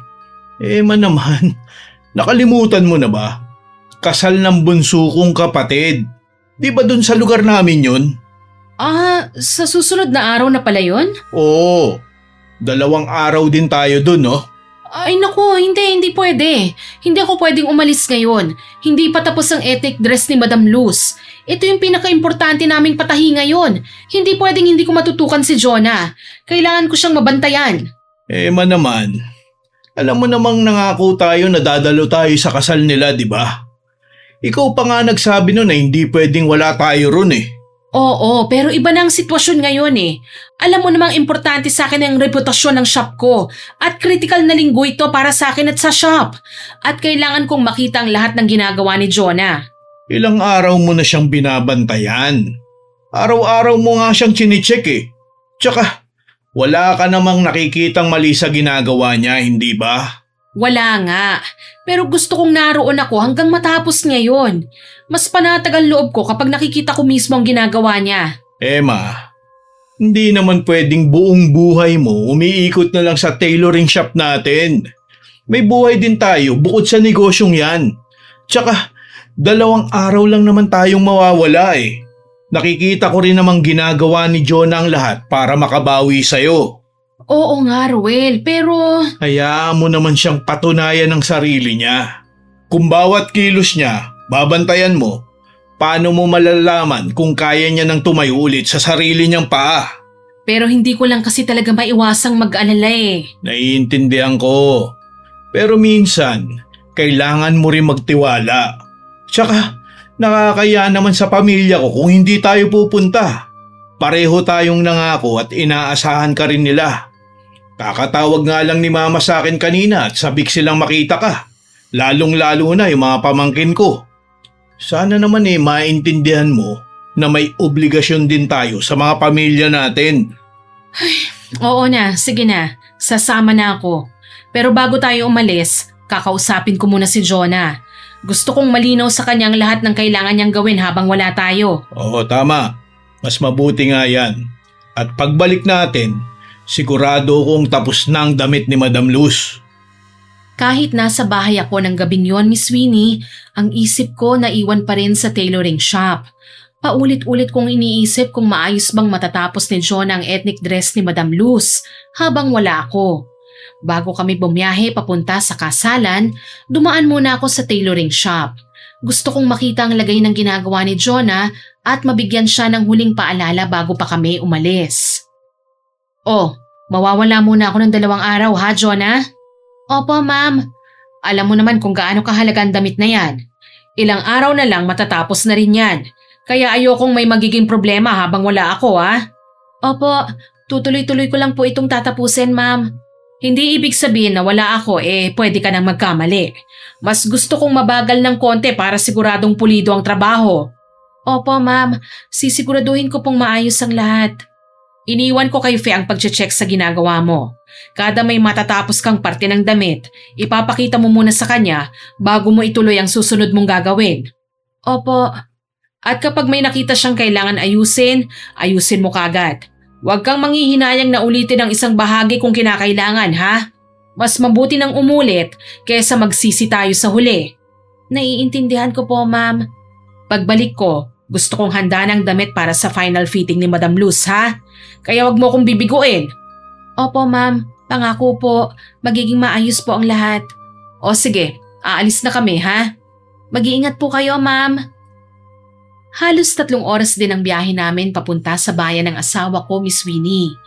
Emma naman, nakalimutan mo na ba? Kasal ng bunso kong kapatid. Di ba dun sa lugar namin yun? Sa susunod na araw na pala yon? Oo, 2 araw din tayo dun no? Ay naku, hindi pwede. Hindi ako pwedeng umalis ngayon. Hindi pa tapos ang ethnic dress ni Madam Luz. Ito yung pinaka-importante naming patahi ngayon. Hindi pwedeng hindi ko matutukan si Jonah. Kailangan ko siyang mabantayan. Emma naman, alam mo namang nangako tayo na dadalo tayo sa kasal nila, di ba? Ikaw pa nga nagsabi nun na hindi pwedeng wala tayo ron eh. Oo, pero iba na ang sitwasyon ngayon eh. Alam mo namang importante sa akin ang reputasyon ng shop ko at critical na linggo ito para sa akin at sa shop. At kailangan kong makita ang lahat ng ginagawa ni Jonah. Ilang araw mo na siyang binabantayan. Araw-araw mo nga siyang chinecheck eh. Tsaka, wala ka namang nakikitang mali sa ginagawa niya, hindi ba? Wala nga. Pero gusto kong naroon ako hanggang matapos ngayon. Mas panatagal loob ko kapag nakikita ko mismo ang ginagawa niya. Emma, hindi naman pwedeng buong buhay mo umiikot na lang sa tailoring shop natin. May buhay din tayo bukod sa negosyong yan. Tsaka, 2 araw lang naman tayong mawawala eh. Nakikita ko rin namang ginagawa ni Jonah ang lahat para makabawi sa'yo. Oo nga, Ruel, pero... Hayaan mo naman siyang patunayan ng sarili niya. Kung bawat kilos niya, babantayan mo, paano mo malalaman kung kaya niya nang tumayo ulit sa sarili niyang paa? Pero hindi ko lang kasi talaga maiwasang mag-alala eh. Naiintindihan ko. Pero minsan, kailangan mo rin magtiwala. Tsaka, Nakakaya naman sa pamilya ko kung hindi tayo pupunta. Pareho tayong nangako at inaasahan ka rin nila. Kakatawag nga lang ni Mama sa akin kanina at sabik silang makita ka. Lalong-lalo na yung mga pamangkin ko. Sana naman maintindihan mo na may obligasyon din tayo sa mga pamilya natin. Oo na, sige na. Sasama na ako. Pero bago tayo umalis, kakausapin ko muna si Jonah. Gusto kong malinaw sa kanyang lahat ng kailangan niyang gawin habang wala tayo. Oo, tama. Mas mabuti nga yan. At pagbalik natin, sigurado kong tapos na ang damit ni Madam Luz. Kahit nasa bahay ako ng gabing yon, Miss Winnie, ang isip ko naiwan pa rin sa tailoring shop. Paulit-ulit kong iniisip kung maayos bang matatapos ni Jonah ang ethnic dress ni Madam Luz habang wala ako. Bago kami bumiyahe papunta sa kasalan, dumaan muna ako sa tailoring shop. Gusto kong makita ang lagay ng ginagawa ni Jonah at mabigyan siya ng huling paalala bago pa kami umalis. Oh, mawawala muna ako ng 2 araw ha, Jonah? Opo, ma'am. Alam mo naman kung gaano kahalaga ang damit na yan. Ilang araw na lang matatapos na rin yan. Kaya ayokong may magiging problema habang wala ako ha. Opo, tutuloy-tuloy ko lang po itong tatapusin, ma'am. Hindi ibig sabihin na wala ako pwede ka nang magkamali. Mas gusto kong mabagal ng konti para siguradong pulido ang trabaho. Opo, ma'am. Sisiguraduhin ko pong maayos ang lahat. Iniwan ko kay Fe ang pag-check sa ginagawa mo. Kada may matatapos kang parte ng damit, ipapakita mo muna sa kanya bago mo ituloy ang susunod mong gagawin. Opo. At kapag may nakita siyang kailangan ayusin, ayusin mo kagad. Huwag kang manghihinayang na ulitin ang isang bahagi kung kinakailangan, ha? Mas mabuti nang umulit kaysa magsisi tayo sa huli. Naiintindihan ko po, ma'am. Pagbalik ko, gusto kong handa ng damit para sa final fitting ni Madam Luz, ha? Kaya wag mo kong bibiguin. Opo, ma'am. Pangako po, magiging maayos po ang lahat. O sige, aalis na kami, ha? Mag-iingat po kayo, ma'am. Halos 3 oras din ang biyahe namin papunta sa bayan ng asawa ko, Miss Winnie.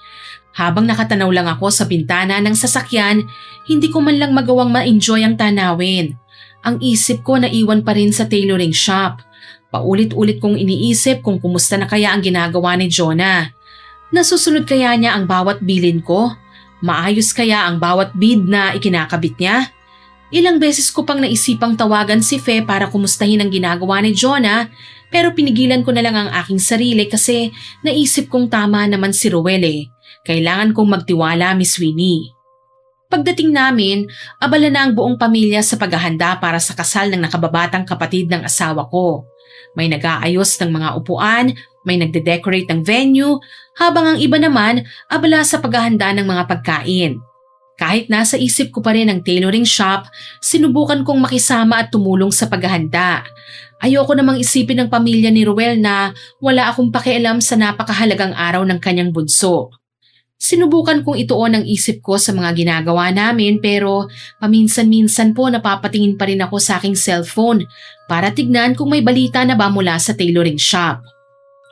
Habang nakatanaw lang ako sa bintana ng sasakyan, hindi ko man lang magawang ma-enjoy ang tanawin. Ang isip ko naiwan pa rin sa tailoring shop. Paulit-ulit kong iniisip kung kumusta na kaya ang ginagawa ni Jonah. Nasusunod kaya niya ang bawat bilin ko? Maayos kaya ang bawat bead na ikinakabit niya? Ilang beses ko pang naisipang tawagan si Fe para kumustahin ang ginagawa ni Jonah, pero pinigilan ko na lang ang aking sarili kasi naisip kong tama naman si Ruel. Kailangan kong magtiwala, Miss Winnie. Pagdating namin, abala na ang buong pamilya sa paghahanda para sa kasal ng nakababatang kapatid ng asawa ko. May nag-aayos ng mga upuan, may nagde-decorate ng venue, habang ang iba naman abala sa paghahanda ng mga pagkain. Kahit nasa isip ko pa rin ang tailoring shop, sinubukan kong makisama at tumulong sa paghahanda. Ayoko namang isipin ng pamilya ni Ruel na wala akong pakialam sa napakahalagang araw ng kanyang bunso. Sinubukan kong ituon ang isip ko sa mga ginagawa namin pero paminsan-minsan po napapatingin pa rin ako sa aking cellphone para tignan kung may balita na ba mula sa tailoring shop.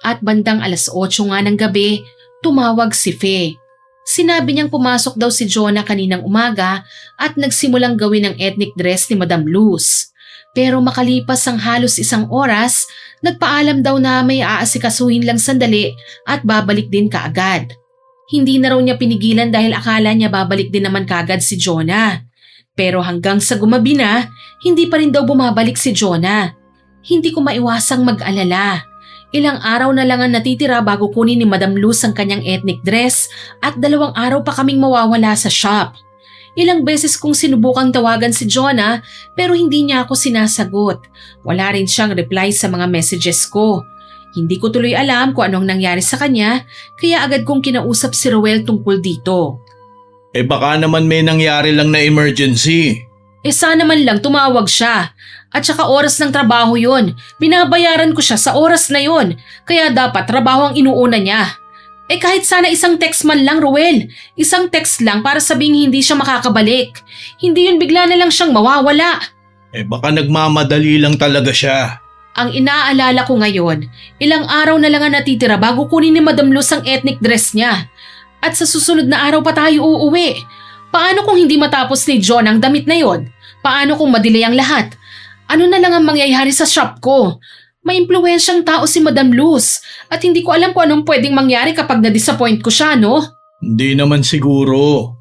At bandang 8:00 nga ng gabi, tumawag si Fe. Sinabi niyang pumasok daw si Jonah kaninang umaga at nagsimulang gawin ang ethnic dress ni Madam Luz. Pero makalipas ang halos 1 oras, nagpaalam daw na may aasikasuhin lang sandali at babalik din kaagad. Hindi na raw niya pinigilan dahil akala niya babalik din naman kaagad si Jonah. Pero hanggang sa gumabi na, hindi pa rin daw bumabalik si Jonah. Hindi ko maiwasang mag-alala. Ilang araw na lang ang natitira bago kunin ni Madam Luz ang kanyang ethnic dress at 2 araw pa kaming mawawala sa shop. Ilang beses kong sinubukang tawagan si Jonah pero hindi niya ako sinasagot. Wala rin siyang reply sa mga messages ko. Hindi ko tuloy alam kung anong nangyari sa kanya kaya agad kong kinausap si Ruel tungkol dito. Baka naman may nangyari lang na emergency. Sana man lang tumawag siya. At saka oras ng trabaho yon. Binabayaran ko siya sa oras na yon. Kaya dapat trabaho ang inuuna niya. Kahit sana isang text man lang, Ruel. Isang text lang para sabing hindi siya makakabalik. Hindi yun bigla na lang siyang mawawala. Baka nagmamadali lang talaga siya. Ang inaalala ko ngayon, ilang araw na lang ang natitira bago kunin ni Madam Luz ang ethnic dress niya. At sa susunod na araw pa tayo uuwi. Paano kung hindi matapos ni John ang damit na yon? Paano kung madelay ang lahat? Ano na lang ang mangyayari sa shop ko? May impluwensyang tao si Madam Luz at hindi ko alam kung anong pwedeng mangyari kapag na-disappoint ko siya, no? Hindi naman siguro.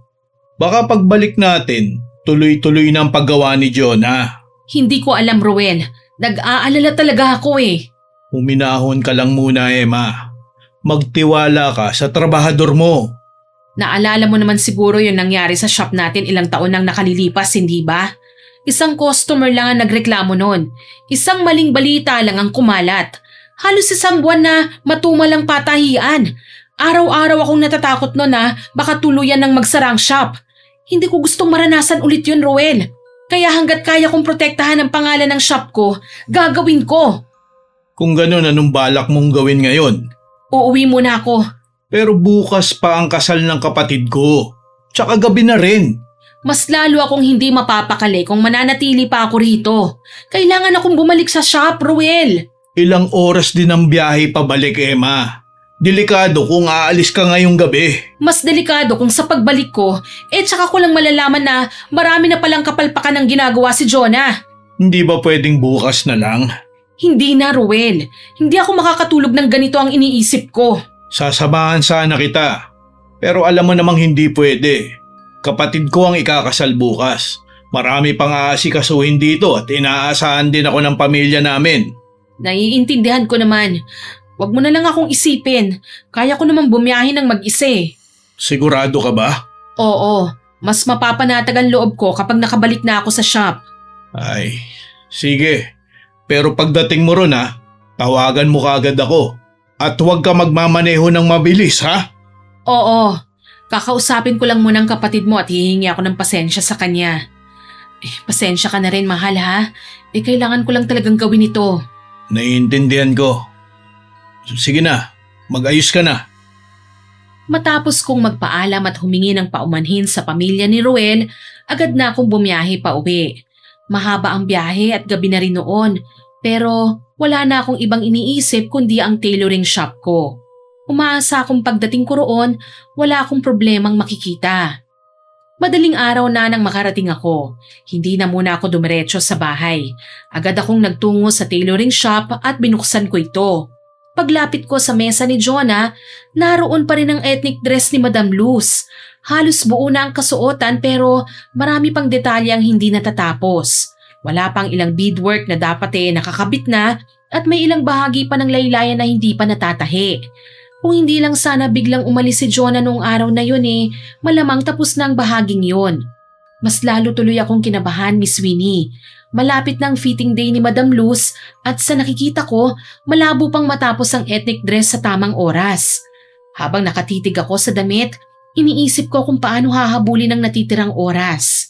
Baka pagbalik natin, tuloy-tuloy na ang paggawa ni Jonah. Hindi ko alam, Ruel. Nag-aalala talaga ako eh. Huminahon ka lang muna, Emma. Magtiwala ka sa trabahador mo. Naalala mo naman siguro yung nangyari sa shop natin ilang taon nang nakalilipas, hindi ba? Isang customer lang ang nagreklamo noon. Isang maling balita lang ang kumalat. Halos isang buwan na matumalang patahian. Araw-araw akong natatakot noon na baka tuluyan ng magsara ang shop. Hindi ko gustong maranasan ulit yun, Roel. Kaya hanggat kaya kong protektahan ang pangalan ng shop ko, gagawin ko. Kung ganun, anong balak mong gawin ngayon? Uuwi muna ako. Pero bukas pa ang kasal ng kapatid ko. Tsaka gabi na rin. Mas lalo akong hindi mapapakali kung mananatili pa ako rito. Kailangan akong bumalik sa shop, Ruel. Ilang oras din ang biyahe pabalik, Emma. Delikado kung aalis ka ngayong gabi. Mas delikado kung sa pagbalik ko, tsaka ko lang malalaman na marami na palang kapalpakan ang ginagawa si Jonah. Hindi ba pwedeng bukas na lang? Hindi na, Ruel. Hindi ako makakatulog ng ganito ang iniisip ko. Sasamahan sana kita. Pero alam mo namang hindi pwede. Kapatid ko ang ikakasal bukas. Marami pang aasikasuhin dito at inaasahan din ako ng pamilya namin. Naiintindihan ko naman. Huwag mo na lang akong isipin. Kaya ko naman bumiyahin ng mag-isa eh. Sigurado ka ba? Oo, mas mapapanatag ang loob ko kapag nakabalik na ako sa shop. Ay, sige. Pero pagdating mo ron tawagan mo kaagad ako. At huwag ka magmamaneho ng mabilis, ha? Oo, kakausapin ko lang muna ang kapatid mo at hihingi ako ng pasensya sa kanya. Pasensya ka na rin, mahal ha? Kailangan ko lang talagang gawin ito. Naiintindihan ko. Sige na, mag-ayos ka na. Matapos kong magpaalam at humingi ng paumanhin sa pamilya ni Ruel, agad na akong bumiyahe pa uwi. Mahaba ang biyahe at gabi na rin noon, pero wala na akong ibang iniisip kundi ang tailoring shop ko. Umaasa akong pagdating ko roon, wala akong problemang makikita. Madaling araw na nang makarating ako. Hindi na muna ako dumiretso sa bahay. Agad akong nagtungo sa tailoring shop at binuksan ko ito. Paglapit ko sa mesa ni Jonah, naroon pa rin ang ethnic dress ni Madam Luz. Halos buo na ang kasuotan pero marami pang detalye ang hindi natatapos. Wala pang ilang beadwork na dapat nakakabit na at may ilang bahagi pa ng laylayan na hindi pa natatahi. Kung hindi lang sana biglang umalis si Jonah noong araw na yun malamang tapos na ang bahaging yun. Mas lalo tuloy akong kinabahan, Miss Winnie. Malapit na ang fitting day ni Madam Luz at sa nakikita ko, malabo pang matapos ang ethnic dress sa tamang oras. Habang nakatitig ako sa damit, iniisip ko kung paano hahabulin ang natitirang oras.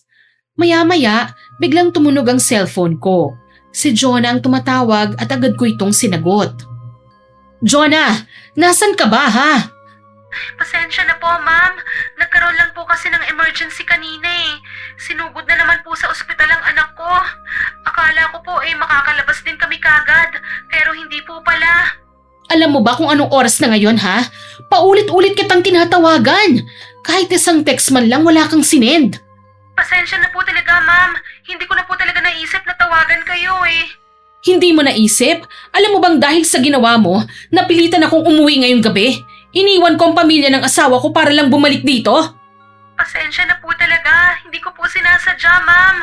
Maya-maya, biglang tumunog ang cellphone ko. Si Jonah ang tumatawag at agad ko itong sinagot. Jonah, nasan ka ba ha? Pasensya na po, ma'am. Nagkaroon lang po kasi ng emergency kanina Sinugod na naman po sa ospital ang anak ko. Akala ko po makakalabas din kami kagad, pero hindi po pala. Alam mo ba kung anong oras na ngayon ha? Paulit-ulit kitang tinatawagan. Kahit isang text man lang wala kang sinend. Pasensya na po talaga, ma'am. Hindi ko na po talaga naisip na tawagan kayo Hindi mo naisip? Alam mo bang dahil sa ginawa mo, napilitan akong umuwi ngayong gabi? Iniwan ko ang pamilya ng asawa ko para lang bumalik dito? Pasensya na po talaga. Hindi ko po sinasadya, ma'am.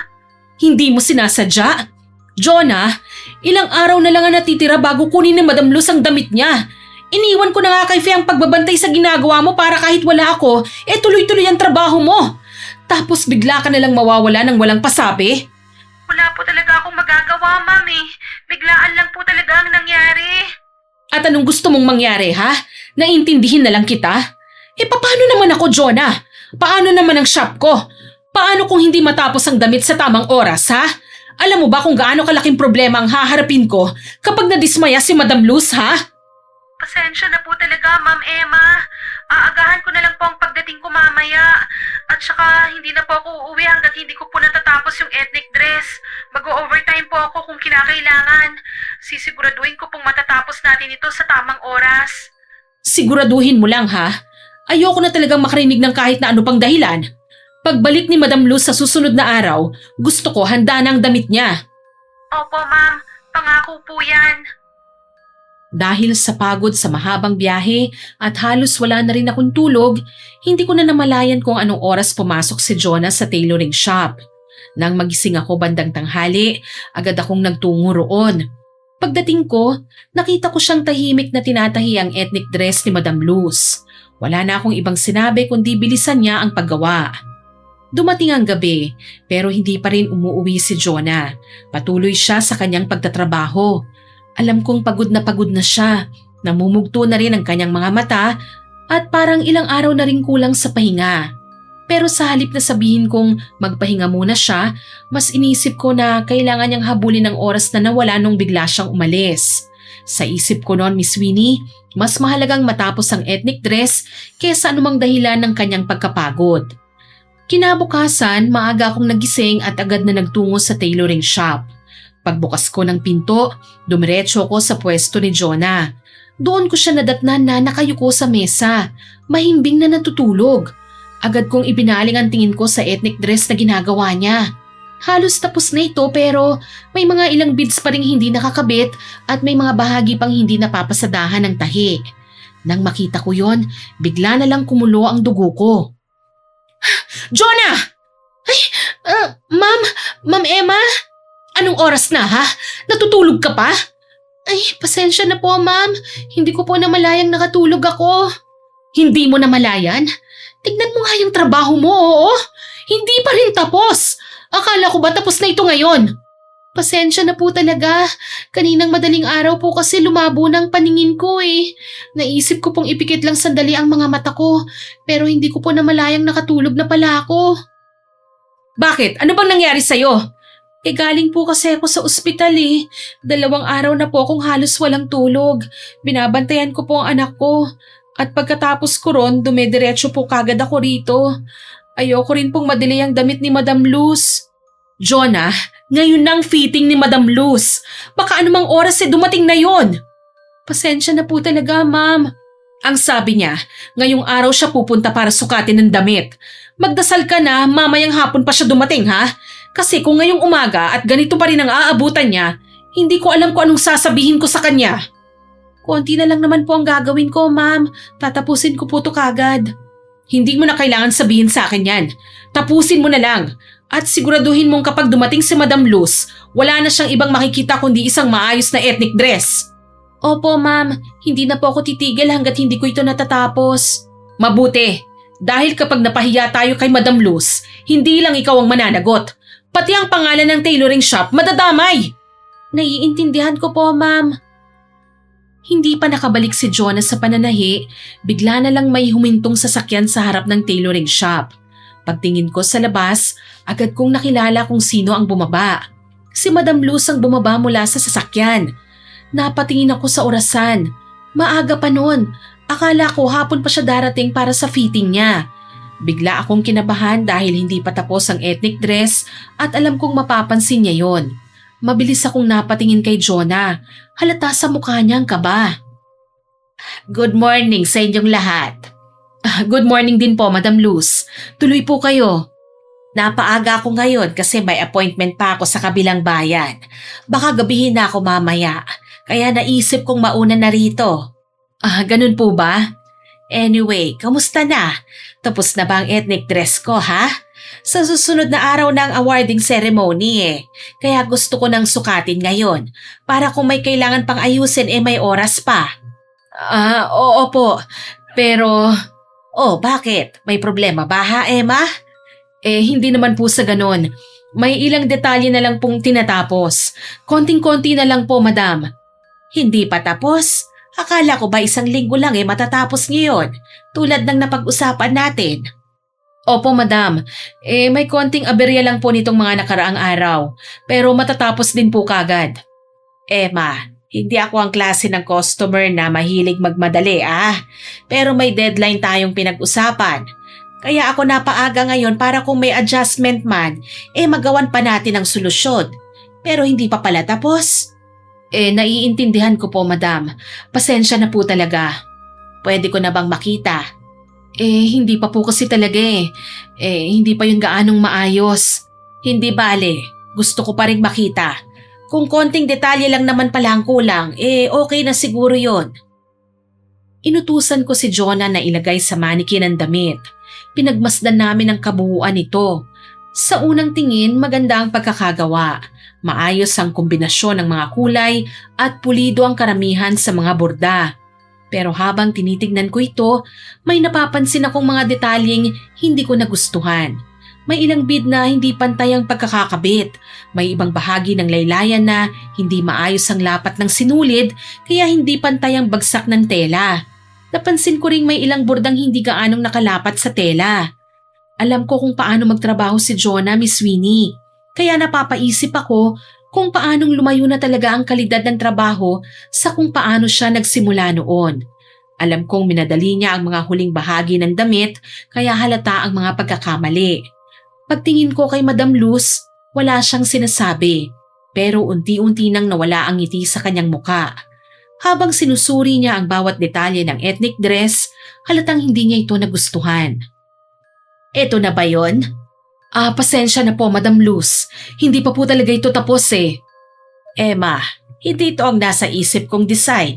Hindi mo sinasadya? Jonah, ilang araw na lang ang natitira bago kunin ni Madam Luz ang damit niya. Iniwan ko na nga kay Faye ang pagbabantay sa ginagawa mo para kahit wala ako, tuloy-tuloy ang trabaho mo. Tapos bigla ka nalang mawawala ng walang pasabi? Wala po talaga akong magagawa, ma'am Biglaan lang po talaga ang nangyari. At anong gusto mong mangyari, ha? Naintindihin na lang kita? Paano naman ako, Jonah? Paano naman ang shop ko? Paano kung hindi matapos ang damit sa tamang oras, ha? Alam mo ba kung gaano kalaking problema ang haharapin ko kapag nadismaya si Madam Luz, ha? Pasensya na po talaga, Ma'am Emma. Aagahan ko na lang po ang pagdating ko mamaya. At saka hindi na po ako uuwi hanggat hindi ko po natatapos yung ethnic dress. Mag-overtime po ako kung kinakailangan. Sisiguraduhin ko pong matatapos natin ito sa tamang oras. Siguraduhin mo lang ha. Ayoko na talagang makarinig ng kahit na ano pang dahilan. Pagbalik ni Madam Luz sa susunod na araw, gusto ko handa na ang damit niya. Opo, ma'am. Pangako po yan. Dahil sa pagod sa mahabang biyahe at halos wala na rin akong tulog, hindi ko na namalayan kung anong oras pumasok si Jonah sa tailoring shop. Nang magising ako bandang tanghali, agad akong nagtungo roon. Pagdating ko, nakita ko siyang tahimik na tinatahi ang ethnic dress ni Madam Luz. Wala na akong ibang sinabi kundi bilisan niya ang paggawa. Dumating ang gabi, pero hindi pa rin umuuwi si Jonah. Patuloy siya sa kanyang pagtatrabaho. Alam kong pagod na siya. Namumugto na rin ang kanyang mga mata at parang ilang araw na rin kulang sa pahinga. Pero sa halip na sabihin kong magpahinga muna siya, mas inisip ko na kailangan niyang habulin ang oras na nawala nung bigla siyang umalis. Sa isip ko noon, Miss Winnie, mas mahalagang matapos ang ethnic dress kaysa anumang dahilan ng kanyang pagkapagod. Kinabukasan, maaga akong nagising at agad na nagtungo sa tailoring shop. Pagbukas ko ng pinto, dumiretso ko sa pwesto ni Jonah. Doon ko siya nadatnan na nakayuko sa mesa, mahimbing na natutulog. Agad kong ibinaling ang tingin ko sa ethnic dress na ginagawa niya. Halos tapos na ito pero may mga ilang beads pa ring hindi nakakabit at may mga bahagi pang hindi napapasadahan ng tahi. Nang makita ko yon, bigla na lang kumulo ang dugo ko. Jonah! Ay, Ma'am Emma? Anong oras na ha? Natutulog ka pa? Ay, pasensya na po ma'am. Hindi ko po namalayang nakatulog ako. Hindi mo namalayan? Tignan mo nga yung trabaho mo, oo. Hindi pa rin tapos. Akala ko ba tapos na ito ngayon? Pasensya na po talaga. Kaninang madaling araw po kasi lumabo ng paningin ko eh. Naisip ko pong ipikit lang sandali ang mga mata ko. Pero hindi ko po namalayang nakatulog na pala ako. Bakit? Ano bang nangyari sa'yo? Galing po kasi ako sa ospital eh. 2 araw na po akong halos walang tulog. Binabantayan ko po ang anak ko. At pagkatapos ko ron, dumediretso po kagad ako rito. Ayoko rin pong madelay ang damit ni Madam Luz. Jonah, ngayon nang fitting ni Madam Luz. Baka anumang oras dumating na yon. Pasensya na po talaga, ma'am. Ang sabi niya, ngayong araw siya pupunta para sukatin ng damit. Magdasal ka na, mamayang hapon pa siya dumating ha? Kasi kung ngayong umaga at ganito pa rin ang aabutan niya, hindi ko alam kung anong sasabihin ko sa kanya. Konti na lang naman po ang gagawin ko, ma'am. Tatapusin ko po to kagad. Hindi mo na kailangan sabihin sa akin yan. Tapusin mo na lang. At siguraduhin mong kapag dumating si Madam Luz, wala na siyang ibang makikita kundi isang maayos na ethnic dress. Opo, ma'am. Hindi na po ako titigil hanggat hindi ko ito natatapos. Mabuti. Dahil kapag napahiya tayo kay Madam Luz, hindi lang ikaw ang mananagot. Pati ang pangalan ng tailoring shop madadamay. Naiintindihan ko po, ma'am. Hindi pa nakabalik si Jonah sa pananahi, bigla na lang may humintong sasakyan sa harap ng tailoring shop. Pagtingin ko sa labas, agad kong nakilala kung sino ang bumaba. Si Madam Luz ang bumaba mula sa sasakyan. Napatingin ako sa orasan. Maaga pa noon. Akala ko hapon pa siya darating para sa fitting niya. Bigla akong kinabahan dahil hindi pa tapos ang ethnic dress at alam kong mapapansin niya yon. Mabilis akong napatingin kay Jonah. Halata sa mukha niya ang kaba. Good morning sa inyong lahat. Good morning din po, Madam Luz. Tuloy po kayo. Napaaga ako ngayon kasi may appointment pa ako sa kabilang bayan. Baka gabihin na ako mamaya. Kaya naisip kong mauna na rito. Ganun po ba? Anyway, kamusta na? Tapos na ba ang ethnic dress ko, ha? Sa susunod na araw ng awarding ceremony eh. Kaya gusto ko nang sukatin ngayon. Para kung may kailangan pang ayusin may oras pa. Oo po. Pero... bakit? May problema ba ha, Emma? Hindi naman po sa ganon. May ilang detalye na lang pong tinatapos. Konting-konti na lang po, madam. Hindi pa tapos? Akala ko ba 1 linggo lang matatapos ngayon? Tulad ng napag-usapan natin. Opo, madam. May konting aberya lang po nitong mga nakaraang araw. Pero matatapos din po kagad. Emma, hindi ako ang klase ng customer na mahilig magmadali, Pero may deadline tayong pinag-usapan. Kaya ako napaaga ngayon para kung may adjustment man, magawan pa natin ang solusyon. Pero hindi pa pala tapos. Naiintindihan ko po, madam. Pasensya na po talaga. Pwede ko na bang makita? Hindi pa po kasi talaga hindi pa yun gaanong maayos. Hindi bale, gusto ko pa rin makita. Kung konting detalye lang naman pala ang kulang, okay na siguro yon. Inutusan ko si Jonah na ilagay sa manikin ang damit. Pinagmasdan namin ang kabuuan nito. Sa unang tingin, maganda ang pagkakagawa. Maayos ang kombinasyon ng mga kulay at pulido ang karamihan sa mga borda. Pero habang tinitignan ko ito, may napapansin akong mga detalyeng hindi ko nagustuhan. May ilang bead na hindi pantay ang pagkakakabit. May ibang bahagi ng laylayan na hindi maayos ang lapat ng sinulid kaya hindi pantay ang bagsak ng tela. Napansin ko ring may ilang bordang hindi gaanong nakalapat sa tela. Alam ko kung paano magtrabaho si Jonah, Miss Winnie. Kaya napapaisip ako kung paanong lumayo na talaga ang kalidad ng trabaho sa kung paano siya nagsimula noon. Alam kong minadali niya ang mga huling bahagi ng damit kaya halata ang mga pagkakamali. Pagtingin ko kay Madam Luz, wala siyang sinasabi. Pero unti-unti nang nawala ang ngiti sa kanyang muka. Habang sinusuri niya ang bawat detalye ng ethnic dress, halatang hindi niya ito nagustuhan. Eto na ba yon? Pasensya na po, Madam Luz. Hindi pa po talaga ito tapos eh. Emma, hindi ito ang nasa isip kong design.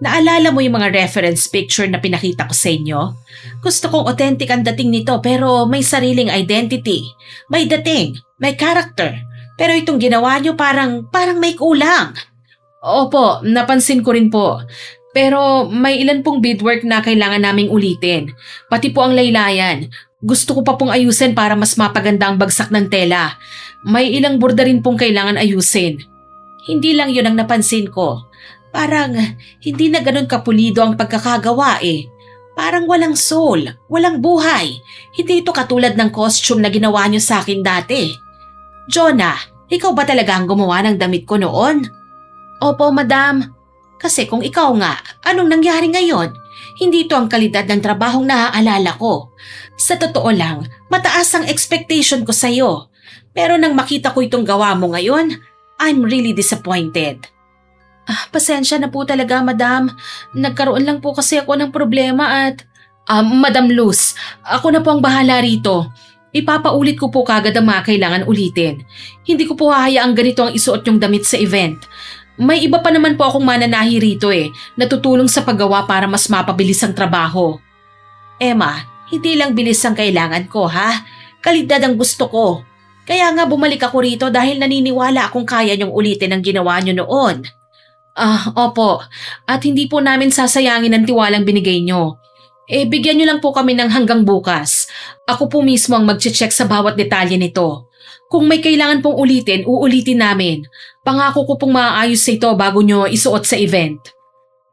Naalala mo yung mga reference picture na pinakita ko sa inyo? Gusto kong authentic ang dating nito pero may sariling identity. May dating, may character. Pero itong ginawa niyo parang may kulang. Opo, napansin ko rin po. Pero may ilan pong beadwork na kailangan naming ulitin. Pati po ang laylayan. Gusto ko pa pong ayusin para mas mapaganda ang bagsak ng tela. May ilang borda rin pong kailangan ayusin. Hindi lang yun ang napansin ko. Parang hindi na ganun kapulido ang pagkakagawa eh. Parang walang soul, walang buhay. Hindi ito katulad ng costume na ginawa niyo sa akin dati. Jonah, ikaw ba talaga ang gumawa ng damit ko noon? Opo, madam. Kasi kung ikaw nga, anong nangyari ngayon? Hindi ito ang kalidad ng trabahong naaalala ko. Sa totoo lang, mataas ang expectation ko sa'yo. Pero nang makita ko itong gawa mo ngayon, I'm really disappointed. Pasensya na po talaga, madam. Nagkaroon lang po kasi ako ng problema at… Madam Luz, ako na po ang bahala rito. Ipapaulit ko po kagad ang mga kailangan ulitin. Hindi ko po hahayaang ganito ang isuot yung damit sa event. May iba pa naman po akong mananahi rito natutulong sa paggawa para mas mapabilis ang trabaho. Emma, hindi lang bilis ang kailangan ko ha. Kalidad ang gusto ko. Kaya nga bumalik ako rito dahil naniniwala akong kaya niyong ulitin ang ginawa niyo noon. Opo. At hindi po namin sasayangin ang tiwalang binigay niyo. Bigyan niyo lang po kami ng hanggang bukas. Ako po mismo ang mag-check sa bawat detalye nito. Kung may kailangan pong ulitin, uulitin namin. Pangako ko pong maayos sa ito bago nyo isuot sa event.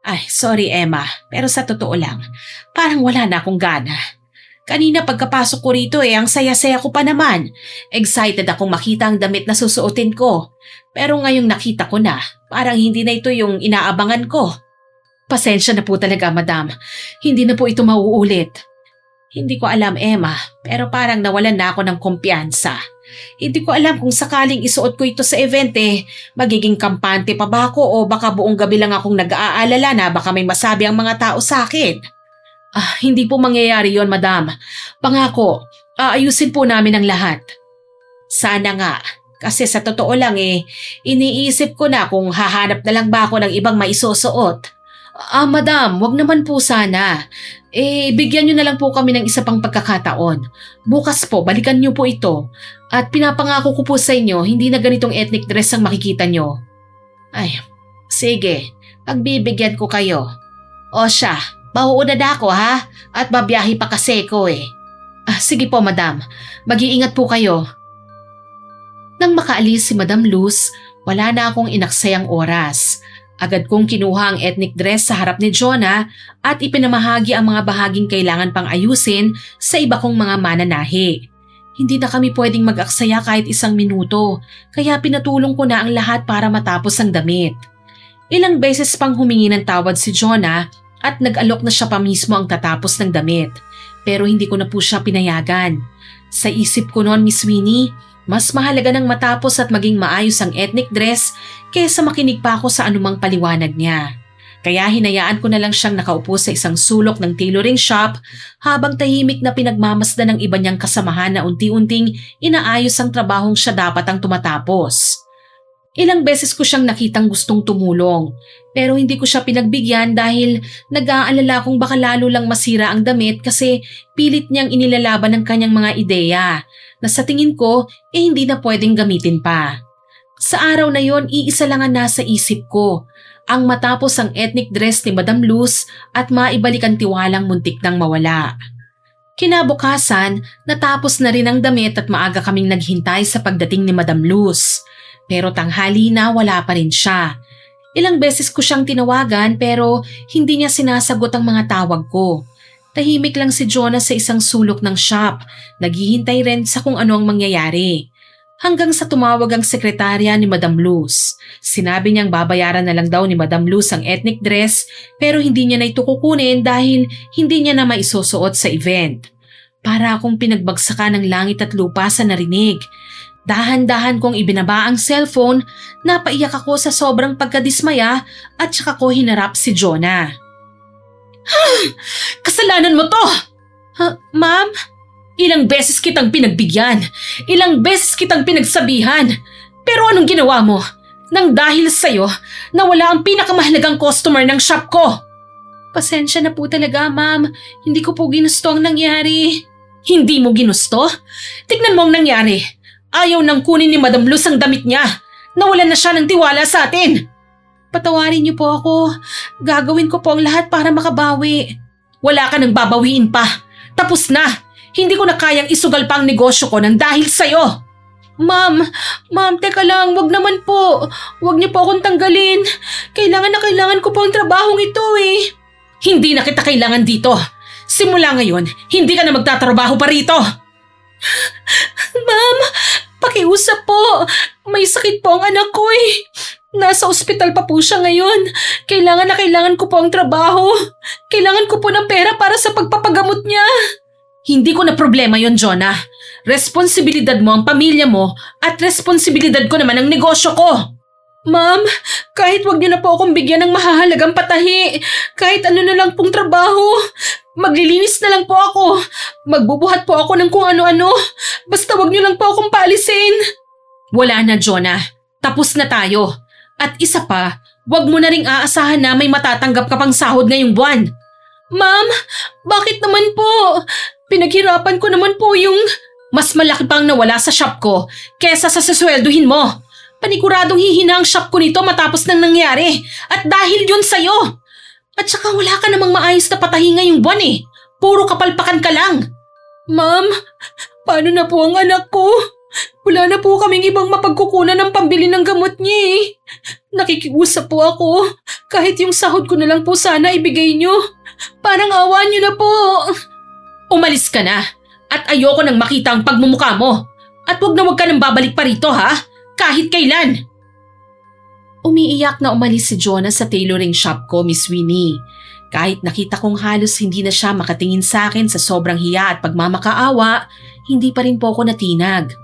Ay, sorry Emma, pero sa totoo lang, parang wala na akong gana. Kanina pagkapasok ko rito ang saya-saya ko pa naman. Excited akong makita ang damit na susuotin ko. Pero ngayong nakita ko na, parang hindi na ito yung inaabangan ko. Pasensya na po talaga, madam. Hindi na po ito mauulit. Hindi ko alam, Emma, pero parang nawalan na ako ng kumpiyansa. Hindi ko alam kung sakaling isuot ko ito sa event magiging kampante pa ba ako o baka buong gabi lang akong nag-aalala na baka may masabi ang mga tao sa akin. Hindi po mangyayari yon, madam. Pangako, aayusin po namin ang lahat. Sana nga, kasi sa totoo lang iniisip ko na kung hahanap na lang ba ako ng ibang maisusuot. Madam, wag naman po sana. Bigyan nyo na lang po kami ng isa pang pagkakataon. Bukas po, balikan nyo po ito. At pinapangako ko po sa inyo, hindi na ganitong ethnic dress ang makikita nyo. Ay, sige, pagbibigyan ko kayo. O siya, mauuna na ako ha? At babiyahe pa kasi ko Sige po, madam. Mag-iingat po kayo. Nang makaalis si Madam Luz, wala na akong inaksayang oras. Agad kong kinuha ang ethnic dress sa harap ni Jonah at ipinamahagi ang mga bahaging kailangan pang ayusin sa iba kong mga mananahi. Hindi na kami pwedeng mag-aksaya kahit 1 minuto, kaya pinatulong ko na ang lahat para matapos ang damit. Ilang beses pang humingi ng tawad si Jonah at nag-alok na siya pa mismo ang tatapos ng damit. Pero hindi ko na po siya pinayagan. Sa isip ko noon, Miss Winnie, mas mahalaga nang matapos at maging maayos ang ethnic dress kaysa makinig pa ako sa anumang paliwanag niya. Kaya hinayaan ko na lang siyang nakaupo sa isang sulok ng tailoring shop habang tahimik na pinagmamasdan ng iba niyang kasamahan na unti-unting inaayos ang trabahong siya dapat ang tumatapos. Ilang beses ko siyang nakitang gustong tumulong, pero hindi ko siya pinagbigyan dahil nag-aalala kung baka lalo lang masira ang damit kasi pilit niyang inilalaban ng kanyang mga ideya na sa tingin ko hindi na pwedeng gamitin pa. Sa araw na yon, iisa lang ang nasa isip ko, ang matapos ang ethnic dress ni Madam Luz at maibalik ang tiwalang muntik nang mawala. Kinabukasan, natapos na rin ang damit at maaga kaming naghintay sa pagdating ni Madam Luz. Pero tanghali na wala pa rin siya. Ilang beses ko siyang tinawagan pero hindi niya sinasagot ang mga tawag ko. Tahimik lang si Jonah sa isang sulok ng shop, naghihintay rin sa kung ano ang mangyayari. Hanggang sa tumawag ang sekretarya ni Madam Luz. Sinabi niyang babayaran na lang daw ni Madam Luz ang ethnic dress pero hindi niya na ito kukunin dahil hindi niya na maisusuot sa event. Para akong pinagbagsakan ng langit at lupa sa narinig. Dahan-dahan kong ibinaba ang cellphone, napaiyak ako sa sobrang pagkadismaya at saka ko hinarap si Jonah. Kasalanan mo to! Ma'am? Ilang beses kitang pinagbigyan, ilang beses kitang pinagsabihan. Pero anong ginawa mo? Nang dahil sa'yo, nawala ang pinakamahalagang customer ng shop ko. Pasensya na po talaga, ma'am. Hindi ko po ginusto ang nangyari. Hindi mo ginusto? Tignan mo ang nangyari. Ayaw nang kunin ni Madam Luz ang damit niya. Nawalan na siya ng tiwala sa atin. Patawarin niyo po ako. Gagawin ko po ang lahat para makabawi. Wala ka nang babawiin pa. Tapos na. Hindi ko na kayang isugal pa ang negosyo ko nang dahil sa'yo. Ma'am, teka lang. Wag naman po. Wag niyo po akong tanggalin. Kailangan na kailangan ko po ang trabahong ito eh. Hindi na kita kailangan dito. Simula ngayon, hindi ka na magtatrabaho pa rito. Ma'am, pakiusap po. May sakit po ang anak ko eh. Nasa ospital pa po siya ngayon. Kailangan na kailangan ko po ang trabaho. Kailangan ko po ng pera para sa pagpapagamot niya. Hindi ko na problema yon, Jonah. Responsibilidad mo ang pamilya mo at responsibilidad ko naman ang negosyo ko. Ma'am, kahit wag niyo na po akong bigyan ng mahahalagang patahi. Kahit ano na lang pong trabaho. Maglilinis na lang po ako. Magbubuhat po ako ng kung ano-ano. Basta wag niyo lang po akong paalisin. Wala na, Jonah. Tapos na tayo. At isa pa, wag mo na ring aasahan na may matatanggap ka pang sahod ngayong buwan. Ma'am, bakit naman po? Pinaghirapan ko naman po yung... Mas malaki pang nawala sa shop ko kesa sa saswelduhin mo. Paniguradong hihina ang shop ko nito matapos nang nangyari. At dahil yun sa'yo. At saka wala ka namang maayos na patahi ngayong buwan eh. Puro kapalpakan ka lang. Ma'am, paano na po ang anak ko? Wala na po kaming ibang mapagkukunan ng pambili ng gamot niya eh. Nakikiusap po ako. Kahit yung sahod ko na lang po sana ibigay niyo. Parang awa niyo na po. Umalis ka na. At ayoko nang makita ang pagmumukha mo. At wag ka nang babalik pa rito ha. Kahit kailan. Umiiyak na umalis si Jonah sa tailoring shop ko, Miss Winnie. Kahit nakita kong halos hindi na siya makatingin sa akin sa sobrang hiya at pagmamakaawa, hindi pa rin po ako natinag.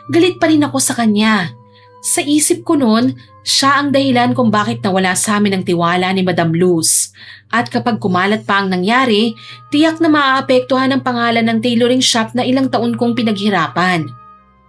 Galit pa rin ako sa kanya. Sa isip ko noon, siya ang dahilan kung bakit nawala sa amin ang tiwala ni Madam Luz. At kapag kumalat pa ang nangyari, tiyak na maaapektuhan ang pangalan ng tailoring shop na ilang taon kong pinaghirapan.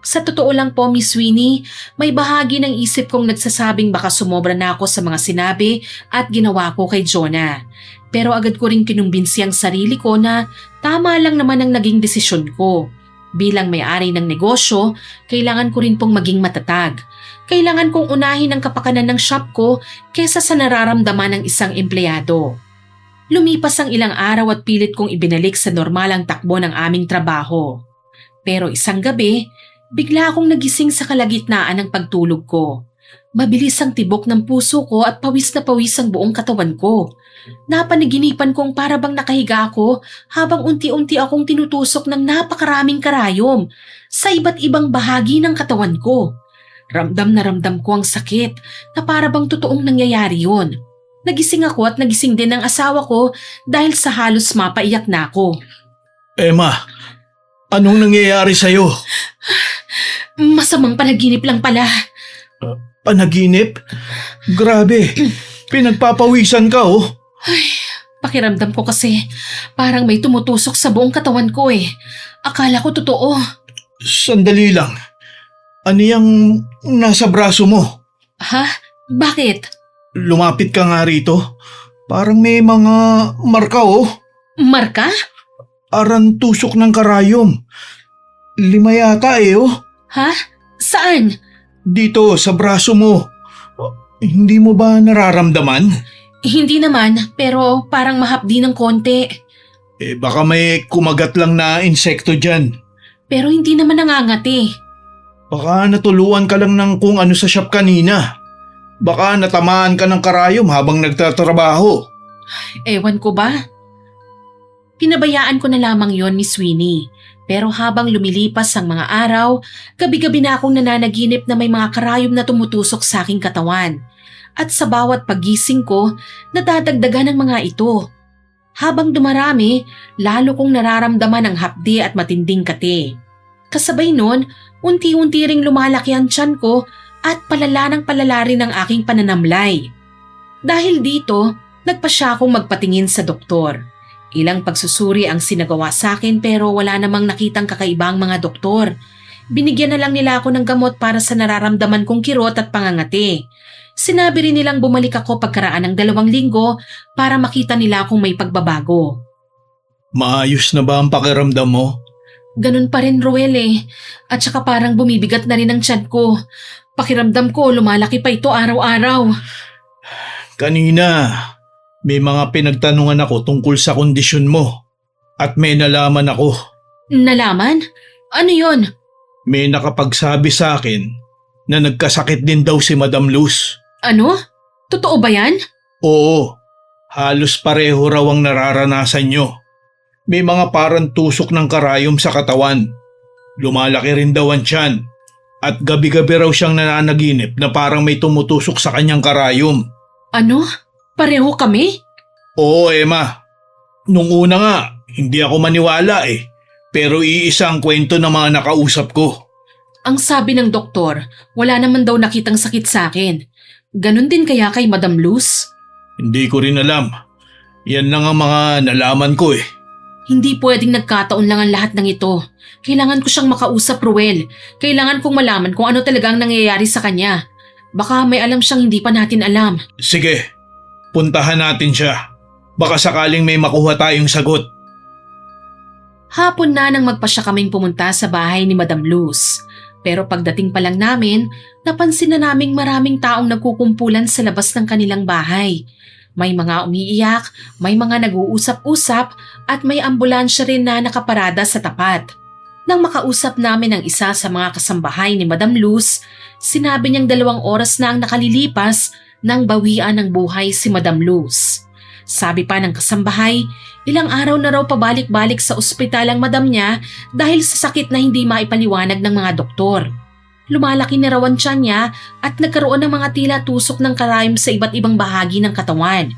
Sa totoo lang po, Miss Winnie, may bahagi ng isip kong nagsasabing baka sumobra na ako sa mga sinabi at ginawa ko kay Jonah. Pero agad ko rin kinumbinsi ang sarili ko na tama lang naman ang naging desisyon ko. Bilang may-ari ng negosyo, kailangan ko rin pong maging matatag. Kailangan kong unahin ang kapakanan ng shop ko kesa sa nararamdaman ng isang empleyado. Lumipas ang ilang araw at pilit kong ibinalik sa normal ang takbo ng aming trabaho. Pero isang gabi, bigla akong nagising sa kalagitnaan ng pagtulog ko. Mabilis ang tibok ng puso ko at pawis na pawis ang buong katawan ko. Napanaginipan kong para bang nakahiga ako habang unti-unti akong tinutusok ng napakaraming karayom sa iba't ibang bahagi ng katawan ko. Ramdam na ramdam ko ang sakit na para bang totoong nangyayari yun. Nagising ako at nagising din ang asawa ko dahil sa halos mapaiyak na ako. Emma, anong nangyayari sa'yo? Masamang panaginip lang pala. Panaginip? Grabe, pinagpapawisan ka oh. Pakiramdam ko kasi parang may tumutusok sa buong katawan ko eh. Akala ko totoo. Sandali lang. Ano yung nasa braso mo? Ha? Bakit? Lumapit ka nga rito. Parang may mga marka oh. Marka? Aran tusok ng karayom. 5 yata oh. Ha? Saan? Dito sa braso mo. Hindi mo ba nararamdaman? Hindi naman, pero parang mahapdi ng konti. Baka may kumagat lang na insekto dyan. Pero hindi naman nangangati. Baka natuluan ka lang ng kung ano sa shop kanina. Baka natamaan ka ng karayom habang nagtatrabaho. Ewan ko ba? Pinabayaan ko na lamang yon, Miss Winnie. Pero habang lumilipas ang mga araw, gabi-gabi na akong nananaginip na may mga karayom na tumutusok sa aking katawan. At sa bawat paggising ko, nadadagdagan ang mga ito. Habang dumarami, lalo kong nararamdaman ang hapdi at matinding kate. Kasabay nun, unti-unti ring lumalaki ang tiyan ko at palala ng palala rin ang aking pananamlay. Dahil dito, nagpasya akong magpatingin sa doktor. Ilang pagsusuri ang sinagawa sa akin pero wala namang nakitang kakaibang mga doktor. Binigyan na lang nila ako ng gamot para sa nararamdaman kong kirot at pangangati. Sinabi rin nilang bumalik ako pagkaraan ng 2 linggo para makita nila kung may pagbabago. Maayos na ba ang pakiramdam mo? Ganun pa rin, Ruel eh. At saka parang bumibigat na rin ang tiyan ko. Pakiramdam ko lumalaki pa ito araw-araw. Kanina, may mga pinagtanungan ako tungkol sa kondisyon mo. At may nalaman ako. Nalaman? Ano yon? May nakapagsabi sa akin na nagkasakit din daw si Madam Luz. Ano? Totoo ba yan? Oo, halos pareho raw ang nararanasan nyo. May mga parang tusok ng karayom sa katawan. Lumalaki rin daw ang tiyan. At gabi-gabi raw siyang nananaginip na parang may tumutusok sa kanyang karayom. Ano? Pareho kami? Oo, Emma. Nung una nga, hindi ako maniwala eh. Pero iisa ang kwento ng mga nakausap ko. Ang sabi ng doktor, wala naman daw nakitang sakit sa akin. Ganon din kaya kay Madam Luz? Hindi ko rin alam. Yan lang ang mga nalaman ko eh. Hindi pwedeng nagkataon lang ang lahat ng ito. Kailangan ko siyang makausap, Ruel. Kailangan kong malaman kung ano talagang nangyayari sa kanya. Baka may alam siyang hindi pa natin alam. Sige, puntahan natin siya. Baka sakaling may makuha tayong sagot. Hapon na nang magpasya kaming pumunta sa bahay ni Madam Luz. Pero pagdating pa lang namin, napansin na naming maraming taong nagkukumpulan sa labas ng kanilang bahay. May mga umiiyak, may mga nag-uusap-usap at may ambulansya rin na nakaparada sa tapat. Nang makausap namin ang isa sa mga kasambahay ni Madam Luz, sinabi niyang 2 oras na ang nakalilipas nang bawian ng buhay si Madam Luz. Sabi pa ng kasambahay, ilang araw na raw pabalik-balik sa ospital ang madam niya dahil sa sakit na hindi maipaliwanag ng mga doktor. Lumalaki na raw ang tiyan niya at nagkaroon ng mga tila tusok ng karayom sa iba't ibang bahagi ng katawan.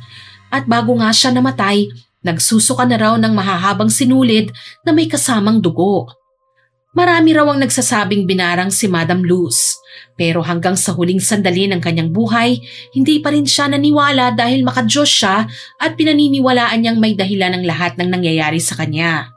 At bago nga siya namatay, nagsusuka na raw ng mahahabang sinulid na may kasamang dugo. Marami raw ang nagsasabing binarang si Madam Luz. Pero hanggang sa huling sandali ng kanyang buhay, hindi pa rin siya naniwala dahil makadiyos siya at pinaniniwalaan niyang may dahilan ng lahat ng nangyayari sa kanya.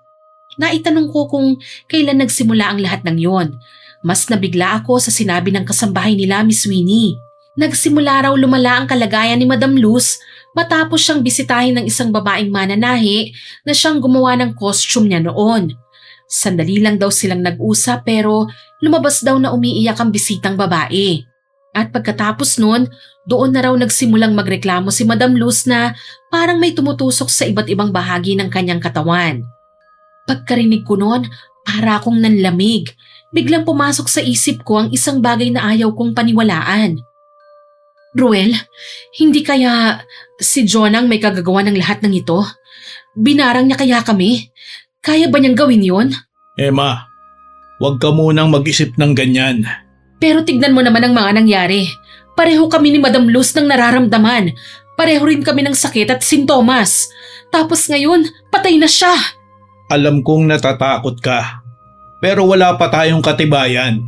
Naitanong ko kung kailan nagsimula ang lahat ng yon. Mas nabigla ako sa sinabi ng kasambahay nila, Miss Winnie. Nagsimula raw lumala ang kalagayan ni Madam Luz matapos siyang bisitahin ng isang babaeng mananahi na siyang gumawa ng costume niya noon. Sandali lang daw silang nag-usap pero lumabas daw na umiiyak ang bisitang babae. At pagkatapos nun, doon na raw nagsimulang magreklamo si Madam Luz na parang may tumutusok sa iba't ibang bahagi ng kanyang katawan. Pagkarinig ko noon, para akong nanlamig. Biglang pumasok sa isip ko ang isang bagay na ayaw kong paniwalaan. Ruel, hindi kaya si John ang may kagagawa ng lahat ng ito? Binarang niya kaya kami? Kaya ba niyang gawin yon? Emma, huwag ka munang mag-isip ng ganyan. Pero tignan mo naman ang mga nangyari. Pareho kami ni Madam Luz ng nararamdaman. Pareho rin kami ng sakit at sintomas. Tapos ngayon, patay na siya. Alam kong natatakot ka. Pero wala pa tayong katibayan.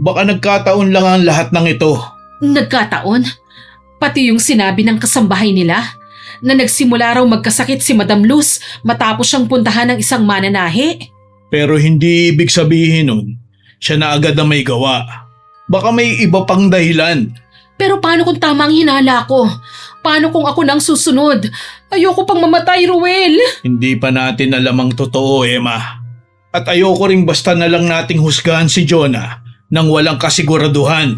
Baka nagkataon lang ang lahat ng ito. Nagkataon? Pati yung sinabi ng kasambahay nila na nagsimula raw magkasakit si Madam Luz matapos siyang puntahan ng isang mananahi. Pero hindi ibig sabihin nun, siya na agad na may gawa. Baka may iba pang dahilan. Pero paano kung tama ang hinala ko? Paano kung ako nang susunod? Ayoko pang mamatay, Ruel. Hindi pa natin alam ang totoo, Emma. At ayoko ring basta na lang nating husgahan si Jonah nang walang kasiguraduhan.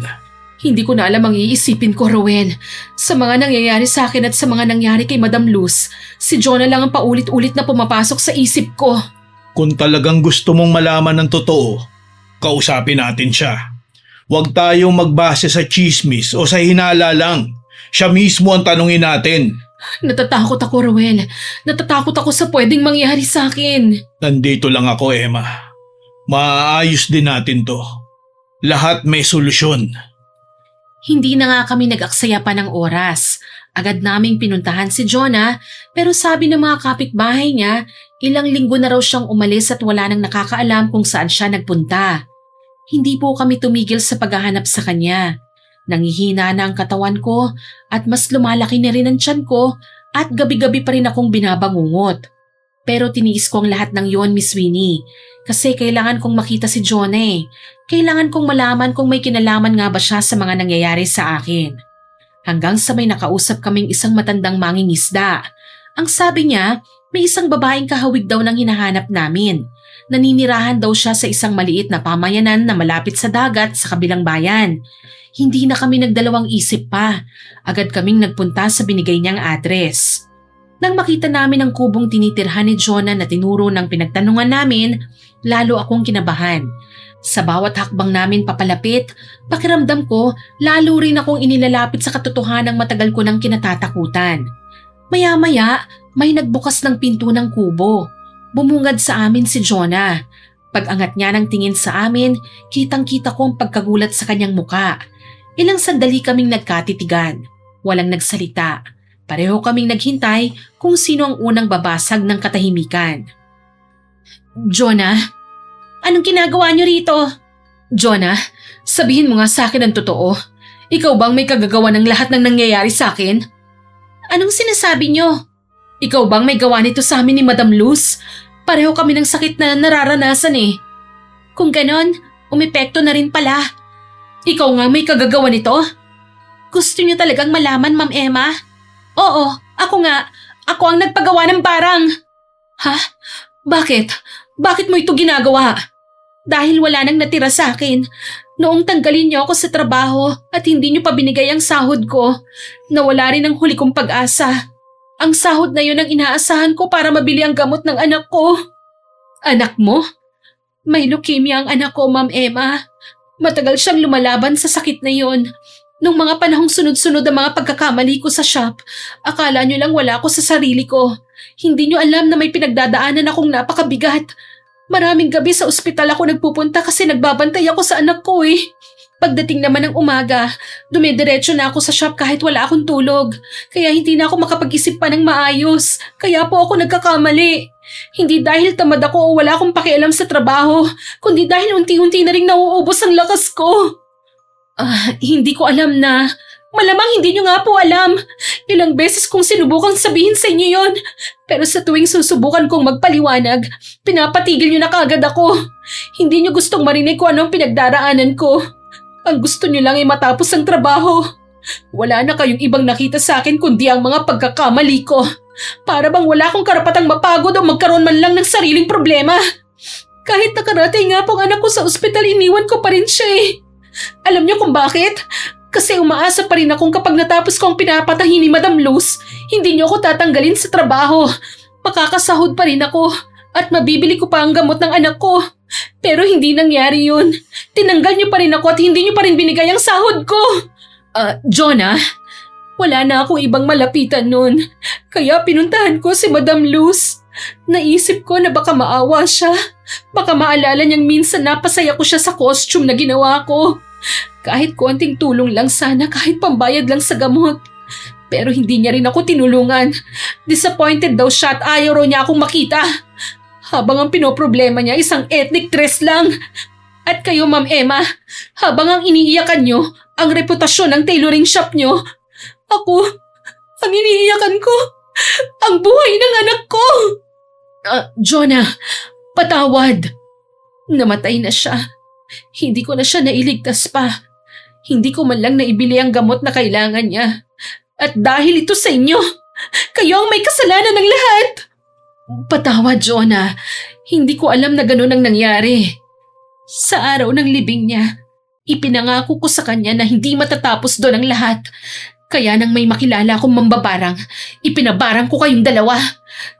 Hindi ko na alam ang iisipin ko, Ruel. Sa mga nangyayari sa akin at sa mga nangyari kay Madam Luz, si Jonah lang ang paulit-ulit na pumapasok sa isip ko. Kung talagang gusto mong malaman ng totoo, kausapin natin siya. Huwag tayong magbase sa chismis o sa hinala lang. Siya mismo ang tanungin natin. Natatakot ako, Ruel. Natatakot ako sa pwedeng mangyari sa akin. Nandito lang ako, Emma. Maaayos din natin to. Lahat may solusyon. Hindi na nga kami nag-aksaya pa ng oras. Agad naming pinuntahan si Jonah, pero sabi ng mga kapitbahay niya, ilang linggo na raw siyang umalis at wala nang nakakaalam kung saan siya nagpunta. Hindi po kami tumigil sa paghahanap sa kanya. Nangihina na ang katawan ko at mas lumalaki na rin ang tiyan ko at gabi-gabi pa rin akong binabangungot. Pero tiniis ko ang lahat ng yon, Miss Winnie, kasi kailangan kong makita si Jonah eh. Kailangan kong malaman kung may kinalaman nga ba siya sa mga nangyayari sa akin. Hanggang sa may nakausap kaming isang matandang mangingisda. Ang sabi niya, may isang babaeng kahawig daw ng hinahanap namin. Naninirahan daw siya sa isang maliit na pamayanan na malapit sa dagat sa kabilang bayan. Hindi na kami nagdalawang isip pa. Agad kaming nagpunta sa binigay niyang address. Nang makita namin ang kubong tinitirhan ni Jonah na tinuro ng pinagtanungan namin, lalo akong kinabahan. Sa bawat hakbang namin papalapit, pakiramdam ko lalo rin akong inilalapit sa katotohanang matagal ko nang kinatatakutan. Maya-maya, may nagbukas ng pinto ng kubo. Bumungad sa amin si Jonah. Pag-angat niya ng tingin sa amin, kitang-kita ko ang pagkagulat sa kanyang muka. Ilang sandali kaming nagkatitigan. Walang nagsalita. Pareho kaming naghintay kung sino ang unang babasag ng katahimikan. Jonah, anong ginagawa niyo rito? Jonah, sabihin mo nga sa akin ang totoo. Ikaw bang may kagagawa ng lahat ng nangyayari sa akin? Anong sinasabi niyo? Ikaw bang may gawa nito sa amin ni Madam Luz? Pareho kami ng sakit na nararanasan eh. Kung ganon, umepekto na rin pala. Ikaw nga may kagagawa nito? Gusto niyo talagang malaman, Ma'am Emma? Oo, ako nga. Ako ang nagpagawa ng barang. Ha? Bakit? Bakit mo ito ginagawa? Dahil wala nang natira sa akin. Noong tanggalin niyo ako sa trabaho at hindi niyo pa binigay ang sahod ko, nawala rin ang huli kong pag-asa. Ang sahod na yun ang inaasahan ko para mabili ang gamot ng anak ko. Anak mo? May leukemia ang anak ko, Ma'am Emma. Matagal siyang lumalaban sa sakit na yon. Nung mga panahong sunod-sunod ang mga pagkakamali ko sa shop, akala niyo lang wala ako sa sarili ko. Hindi niyo alam na may pinagdadaanan akong napakabigat. Maraming gabi sa ospital ako nagpupunta kasi nagbabantay ako sa anak ko eh. Pagdating naman ng umaga, dumidiretso na ako sa shop kahit wala akong tulog. Kaya hindi na ako makapag-isip pa ng maayos. Kaya po ako nagkakamali. Hindi dahil tamad ako o wala akong pakialam sa trabaho, kundi dahil unti-unti na rin nauubos ang lakas ko. Hindi ko alam na. Malamang hindi nyo nga po alam. Ilang beses kong sinubukang sabihin sa inyo yon. Pero sa tuwing susubukan kong magpaliwanag, pinapatigil nyo na kaagad ako. Hindi nyo gustong marinig kung anong pinagdaraanan ko. Ang gusto nyo lang ay matapos ang trabaho. Wala na kayong ibang nakita sa akin kundi ang mga pagkakamali ko. Para bang wala akong karapatang mapagod o magkaroon man lang ng sariling problema. Kahit nakarating nga pong anak ko sa ospital, iniwan ko pa rin siya eh. Alam niyo kung bakit? Kasi umaasa pa rin akong kapag natapos ko ang pinapatahin ni Madam Luz, hindi niyo ako tatanggalin sa trabaho. Makakasahod pa rin ako at mabibili ko pa ang gamot ng anak ko. Pero hindi nangyari yun. Tinanggal niyo pa rin ako at hindi niyo pa rin binigay ang sahod ko. Jonah, wala na akong ibang malapitan nun. Kaya pinuntahan ko si Madam Luz. Naisip ko na baka maawa siya. Baka maalala niyang minsan napasaya ko siya sa costume na ginawa ko. Kahit konting tulong lang sana, kahit pambayad lang sa gamot. Pero hindi niya rin ako tinulungan. Disappointed daw siya at ayaw raw niya akong makita. Habang ang pinoproblema niya isang ethnic dress lang. At kayo, Ma'am Emma, habang ang iniiyakan niyo ang reputasyon ng tailoring shop niyo, ako, ang iniiyakan ko, ang buhay ng anak ko. Jonah, patawad. Namatay na siya. Hindi ko na siya nailigtas pa. Hindi ko man lang naibili ang gamot na kailangan niya. At dahil ito sa inyo, kayo ang may kasalanan ng lahat. Patawad, Jonah. Hindi ko alam na ganun ang nangyari. Sa araw ng libing niya, ipinangako ko sa kanya na hindi matatapos doon ang lahat. Kaya nang may makilala akong mambabarang, ipinabarang ko kayong dalawa.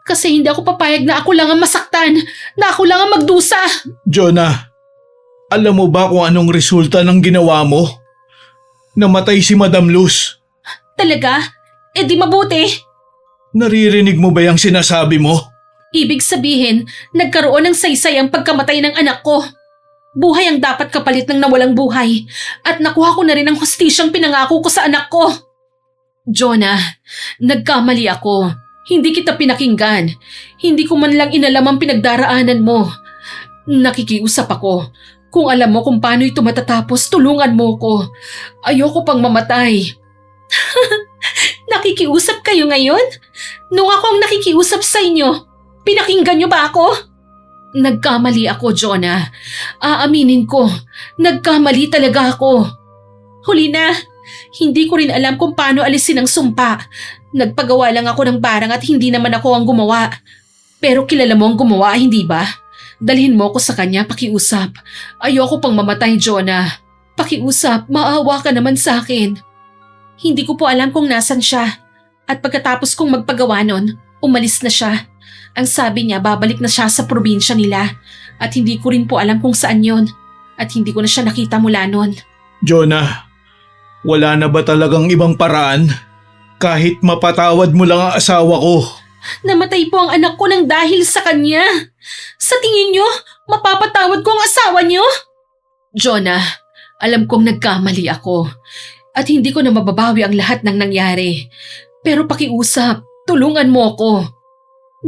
Kasi hindi ako papayag na ako lang ang masaktan, na ako lang ang magdusa. Jonah, alam mo ba kung anong resulta ng ginawa mo? Namatay si Madam Luz. Talaga? Eh di mabuti. Naririnig mo ba yung sinasabi mo? Ibig sabihin, nagkaroon ng saysay ang pagkamatay ng anak ko. Buhay ang dapat kapalit ng nawalang buhay. At nakuha ko na rin ang hustisyang pinangako ko sa anak ko. Jonah, nagkamali ako. Hindi kita pinakinggan. Hindi ko man lang inalam ang pinagdaraanan mo. Nakikiusap ako. Kung alam mo kung paano ito matatapos, tulungan mo ko. Ayoko pang mamatay. Nakikiusap kayo ngayon? Nung ako ang nakikiusap sa inyo, pinakinggan niyo ba ako? Nagkamali ako, Jonah. Aaminin ko, nagkamali talaga ako. Huli na, hindi ko rin alam kung paano alisin ang sumpa. Nagpagawa lang ako ng barang at hindi naman ako ang gumawa. Pero kilala mo ang gumawa, hindi ba? Dalhin mo ko sa kanya, pakiusap. Ayoko pang mamatay, Jonah. Pakiusap, maawa ka naman sa akin. Hindi ko po alam kung nasan siya. At pagkatapos kong magpagawa nun, umalis na siya. Ang sabi niya, babalik na siya sa probinsya nila. At hindi ko rin po alam kung saan yon. At hindi ko na siya nakita mula nun. Jonah, wala na ba talagang ibang paraan? Kahit mapatawad mo lang ang asawa ko. Namatay po ang anak ko nang dahil sa kanya. Sa tingin niyo, mapapatawad ko ang asawa niyo? Jonah, alam kong nagkamali ako. At hindi ko na mababawi ang lahat ng nangyari. Pero pakiusap, tulungan mo ako.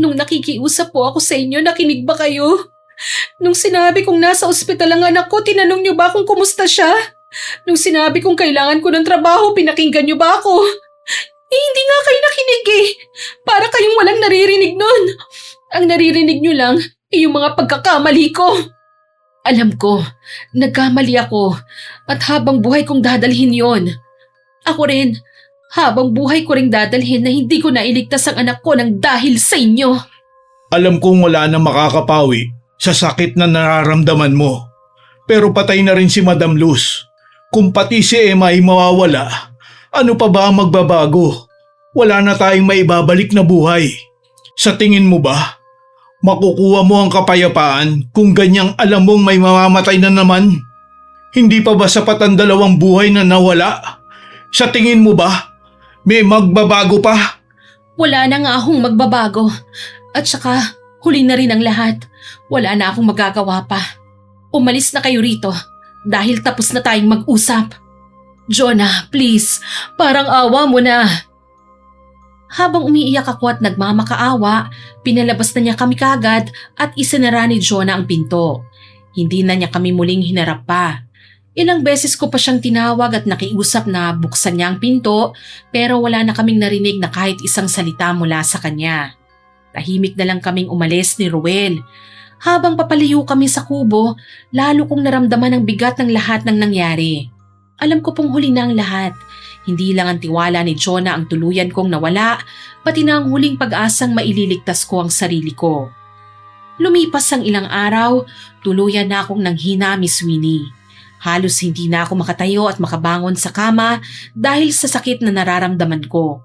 Nung nakikiusap po ako sa inyo, nakinig ba kayo? Nung sinabi kong nasa ospital ang anak ko, tinanong niyo ba kung kumusta siya? Nung sinabi kong kailangan ko ng trabaho, pinakinggan niyo ba ako? Hindi nga kayo nakinig eh. Para kayong walang naririnig nun. Ang naririnig niyo lang ay yung mga pagkakamali ko. Alam ko, nagkamali ako at habang buhay kong dadalhin yon. Ako rin, habang buhay ko ring dadalhin na hindi ko nailigtas ang anak ko nang dahil sa inyo. Alam kong wala na makakapawi sa sakit na nararamdaman mo. Pero patay na rin si Madam Luz. Kung pati si Emma ay mawawala, ano pa ba ang magbabago? Wala na tayong maibabalik na buhay. Sa tingin mo ba, makukuha mo ang kapayapaan kung ganyang alam mong may mamamatay na naman? Hindi pa ba sapat ang dalawang buhay na nawala? Sa tingin mo ba, may magbabago pa? Wala na nga akong magbabago. At saka, huli na rin ang lahat. Wala na akong magagawa pa. Umalis na kayo rito dahil tapos na tayong mag-usap. Jonah, please, parang awa mo na. Habang umiiyak ako at nagmamakaawa, pinalabas na niya kami kagad at isinara ni Jonah ang pinto. Hindi na niya kami muling hinarap pa. Ilang beses ko pa siyang tinawag at nakiusap na buksan niya ang pinto pero wala na kaming narinig na kahit isang salita mula sa kanya. Tahimik na lang kaming umalis ni Ruel. Habang papalayo kami sa kubo, lalo kong naramdaman ang bigat ng lahat ng nangyari. Alam ko pong huli na ang lahat. Hindi lang ang tiwala ni Jonah ang tuluyan kong nawala, pati na ang huling pag-asang maililigtas ko ang sarili ko. Lumipas ang ilang araw, tuluyan na akong nanghina, Miss Winnie. Halos hindi na ako makatayo at makabangon sa kama dahil sa sakit na nararamdaman ko.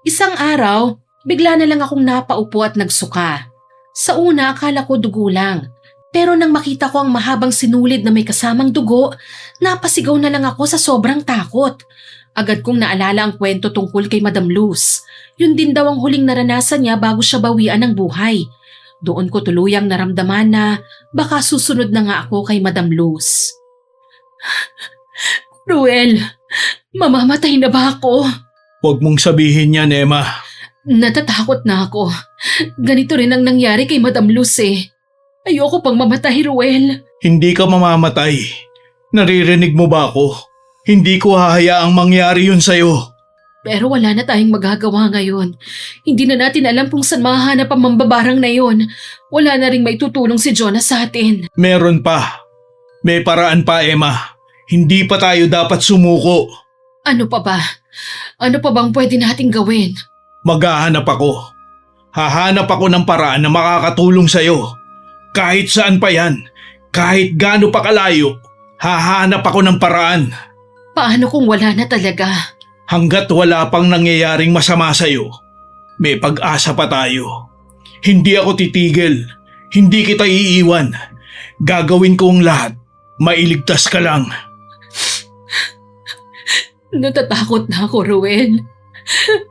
Isang araw, bigla na lang akong napaupo at nagsuka. Sa una, akala ko dugo lang. Pero nang makita ko ang mahabang sinulid na may kasamang dugo, napasigaw na lang ako sa sobrang takot. Agad kong naalala ang kwento tungkol kay Madam Luz. Yun din daw ang huling naranasan niya bago siya bawian ng buhay. Doon ko tuluyang naramdaman na baka susunod na nga ako kay Madam Luz. Ruel, mamamatay na ba ako? Huwag mong sabihin yan, Emma. Natatakot na ako. Ganito rin ang nangyari kay Madam Luz eh. Ayoko pang mamatay, Ruel. Hindi ka mamamatay. Naririnig mo ba ako? Hindi ko hahayaang mangyari yun sa'yo. Pero wala na tayong magagawa ngayon. Hindi na natin alam kung saan mahanap ang mambabarang na yon. Wala na rin may tutulong si Jonah sa atin. Meron pa. May paraan pa, Emma. Hindi pa tayo dapat sumuko. Ano pa ba? Ano pa bang pwede nating gawin? Maghahanap ako. Hahanap ako ng paraan na makakatulong sa'yo. Kahit saan pa yan, kahit gaano pa kalayo, hahanap ako ng paraan. Paano kung wala na talaga? Hanggat wala pang nangyayaring masama sa'yo, may pag-asa pa tayo. Hindi ako titigil. Hindi kita iiwan. Gagawin ko ang lahat. Mailigtas ka lang. Natatakot na ako, Ruel.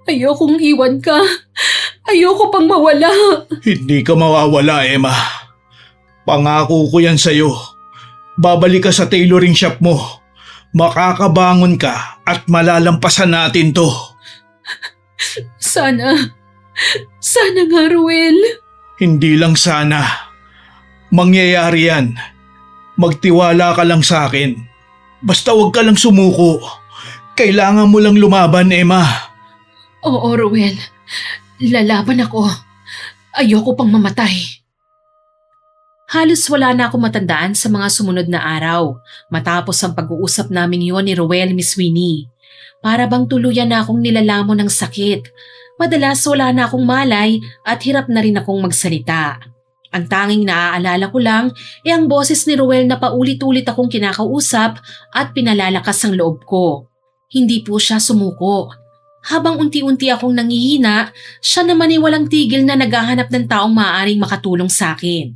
Ayokong iwan ka. Ayoko pang mawala. Hindi ka mawawala, Emma. Pangako ko yan sa'yo. Babalik ka sa tailoring shop mo. Makakabangon ka at malalampasan natin to. Sana. Sana nga, Ruel. Hindi lang sana. Mangyayari yan. Magtiwala ka lang sa akin. Basta huwag ka lang sumuko. Kailangan mo lang lumaban, Emma. Oo, Ruel. Lalaban ako. Ayoko pang mamatay. Halos wala na akong matandaan sa mga sumunod na araw matapos ang pag-uusap naming yon ni Ruel, Miss Winnie. Para bang tuluyan na akong nilalamon ng sakit. Madalas wala na akong malay at hirap na rin akong magsalita. Ang tanging naaalala ko lang ay ang boses ni Ruel na paulit-ulit akong kinakausap at pinalalakas ang loob ko. Hindi po siya sumuko. Habang unti-unti akong nangihina, siya naman ay walang tigil na naghahanap ng taong maaaring makatulong sa akin.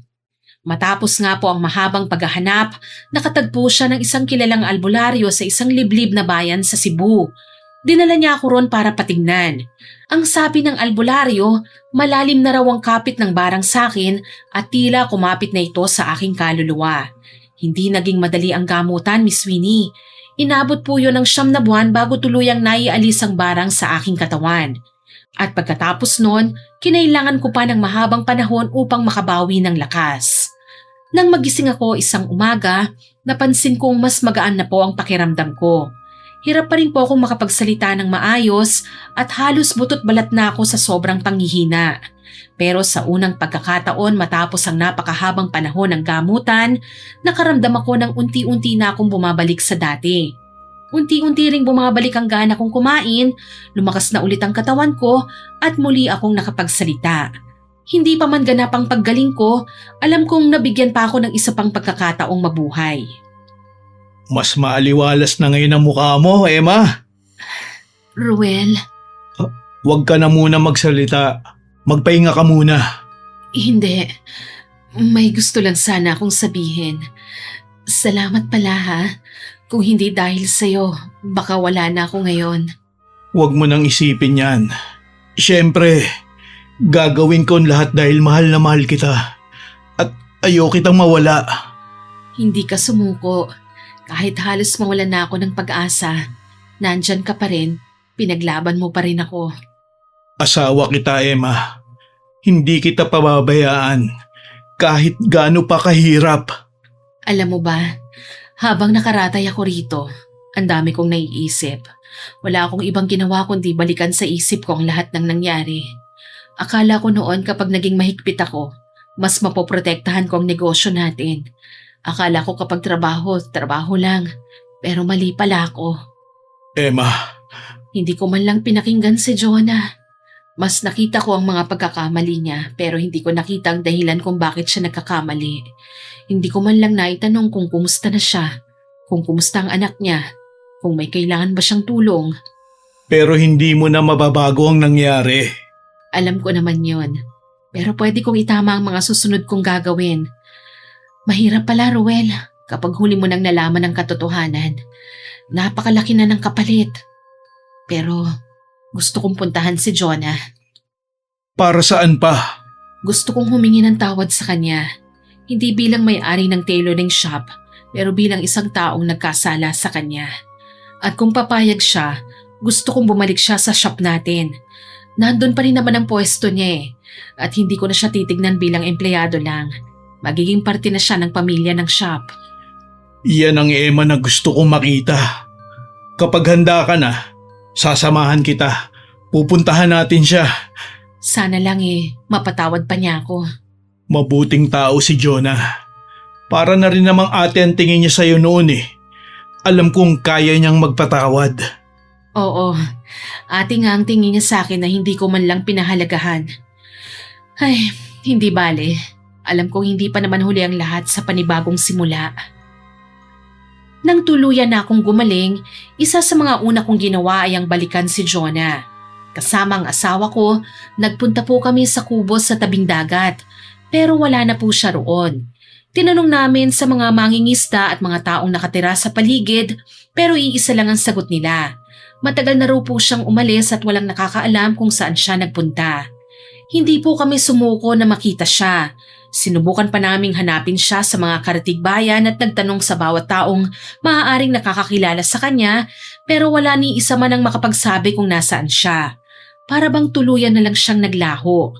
Matapos nga po ang mahabang paghahanap, nakatagpo siya ng isang kilalang albularyo sa isang liblib na bayan sa Cebu. Dinala niya ako ron para patingnan. Ang sabi ng albularyo, malalim na raw ang kapit ng barang sa akin at tila kumapit na ito sa aking kaluluwa. Hindi naging madali ang gamutan, Miss Winnie. Inabot po yun ng 9 na buwan bago tuluyang naialis ang barang sa aking katawan. At pagkatapos nun, kinailangan ko pa ng mahabang panahon upang makabawi ng lakas. Nang magising ako isang umaga, napansin kong mas magaan na po ang pakiramdam ko. Hirap pa rin po akong makapagsalita ng maayos at halos butot balat na ako sa sobrang panghihina. Pero sa unang pagkakataon matapos ang napakahabang panahon ng gamutan, nakaramdam ako ng unti-unti na akong bumabalik sa dati. Unti-unti ring bumabalik ang gana kong kumain, lumakas na ulit ang katawan ko at muli akong nakapagsalita. Hindi pa man ganap ang paggaling ko, alam kong nabigyan pa ako ng isa pang pagkakataong mabuhay. Mas maaliwalas na ngayon ang mukha mo, Emma. Ruel, Huwag ka na muna magsalita. Magpahinga ka muna. hindi. May gusto lang sana akong sabihin. Salamat pala ha. Kung hindi dahil sa'yo, baka wala na ako ngayon. Huwag mo nang isipin yan. Siyempre, gagawin ko ang lahat dahil mahal na mahal kita. At ayaw kitang mawala. Hindi ka sumuko. Kahit halos mawalan na ako ng pag-asa, nandyan ka pa rin, pinaglaban mo pa rin ako. Asawa kita, Emma. Hindi kita pababayaan. Kahit gaano pa kahirap. Alam mo ba, habang nakaratay ako rito, ang dami kong naiisip. Wala akong ibang ginawa kundi balikan sa isip ko ang lahat ng nangyari. Akala ko noon kapag naging mahigpit ako, mas mapoprotektahan ko ang negosyo natin. Akala ko kapag trabaho lang. Pero mali pala ako. Emma, Hindi ko man lang pinakinggan si Jonah. Mas nakita ko ang mga pagkakamali niya pero hindi ko nakita ang dahilan kung bakit siya nagkakamali. Hindi ko man lang naitanong kung kumusta na siya, kung kumusta ang anak niya, kung may kailangan ba siyang tulong. pero hindi mo na mababago ang nangyari. Alam ko naman yon. Pero pwede kong itama ang mga susunod kong gagawin. Mahirap pala, Ruel, kapag huli mo nang nalaman ang katotohanan. Napakalaki na ng kapalit. Pero gusto kong puntahan si Jonah. Para saan pa? Gusto kong humingi ng tawad sa kanya. Hindi bilang may-ari ng tailoring shop, pero bilang isang taong nagkasala sa kanya. At kung papayag siya, gusto kong bumalik siya sa shop natin. Nandun pa rin naman ang pwesto niya eh. At hindi ko na siya titignan bilang empleyado lang. Magiging parte na siya ng pamilya ng shop. Yan ang Emma na gusto kong makita. Kapag handa ka na, sasamahan kita. Pupuntahan natin siya. Sana lang mapatawad pa niya ako. Mabuting tao si Jonah. Para na rin namang ate ang tingin niya sa'yo noon eh. alam kong kaya niyang magpatawad. Oo, ate nga ang tingin niya sa akin na hindi ko man lang pinahalagahan. Ay, hindi bale. Alam kong hindi pa naman huli ang lahat sa panibagong simula. Nang tuluyan na akong gumaling, isa sa mga una kong ginawa ay ang balikan si Jonah. Kasama ang asawa ko, nagpunta po kami sa kubo sa tabing dagat, pero wala na po siya roon. Tinanong namin sa mga mangingisda at mga taong nakatira sa paligid, pero iisa lang ang sagot nila. Matagal na raw po siyang umalis at walang nakakaalam kung saan siya nagpunta. Hindi po kami sumuko na makita siya. Sinubukan pa naming hanapin siya sa mga karatigbayan at nagtanong sa bawat taong maaaring nakakakilala sa kanya, pero wala ni isa man ang makapagsabi kung nasaan siya. Para bang tuluyan na lang siyang naglaho.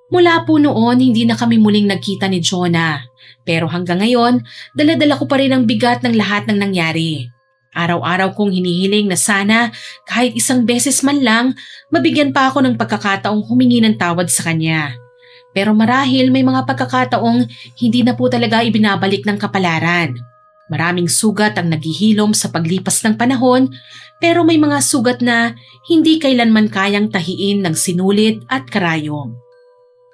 Mula po noon, hindi na kami muling nagkita ni Jonah. Pero hanggang ngayon, dala-dala ko pa rin ang bigat ng lahat ng nangyari. Araw-araw kong hinihiling na sana kahit isang beses man lang, mabigyan pa ako ng pagkakataong humingi ng tawad sa kanya. Pero marahil may mga pagkakataong hindi na po talaga ibinabalik ng kapalaran. Maraming sugat ang naghihilom sa paglipas ng panahon, pero may mga sugat na hindi kailanman kayang tahiin ng sinulit at karayom.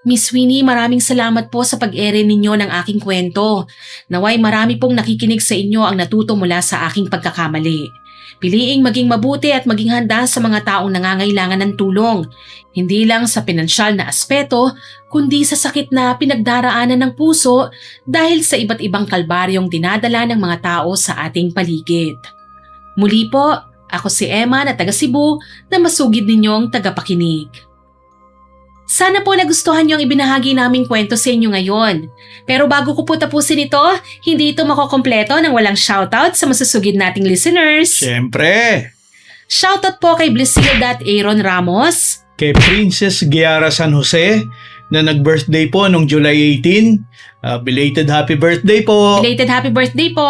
Miss Winnie, maraming salamat po sa pag-ere ninyo ng aking kwento. Naway marami pong nakikinig sa inyo ang natuto mula sa aking pagkakamali. Piliing maging mabuti at maging handa sa mga taong nangangailangan ng tulong. Hindi lang sa pinansyal na aspeto, kundi sa sakit na pinagdaraanan ng puso dahil sa iba't ibang kalbaryong dinadala ng mga tao sa ating paligid. Muli po, ako si Emma na taga Cebu na masugid ninyong tagapakinig. Sana po nagustuhan niyo ang ibinahagi naming kwento sa inyo ngayon. Pero bago ko po tapusin ito, hindi ito makokompleto nang walang shoutout sa masusugid nating listeners. Siyempre, Shoutout po kay Blisilda at Aaron Ramos, kay Princess Giara San Jose na nag-birthday po nung July 18. Belated happy birthday po. belated happy birthday po,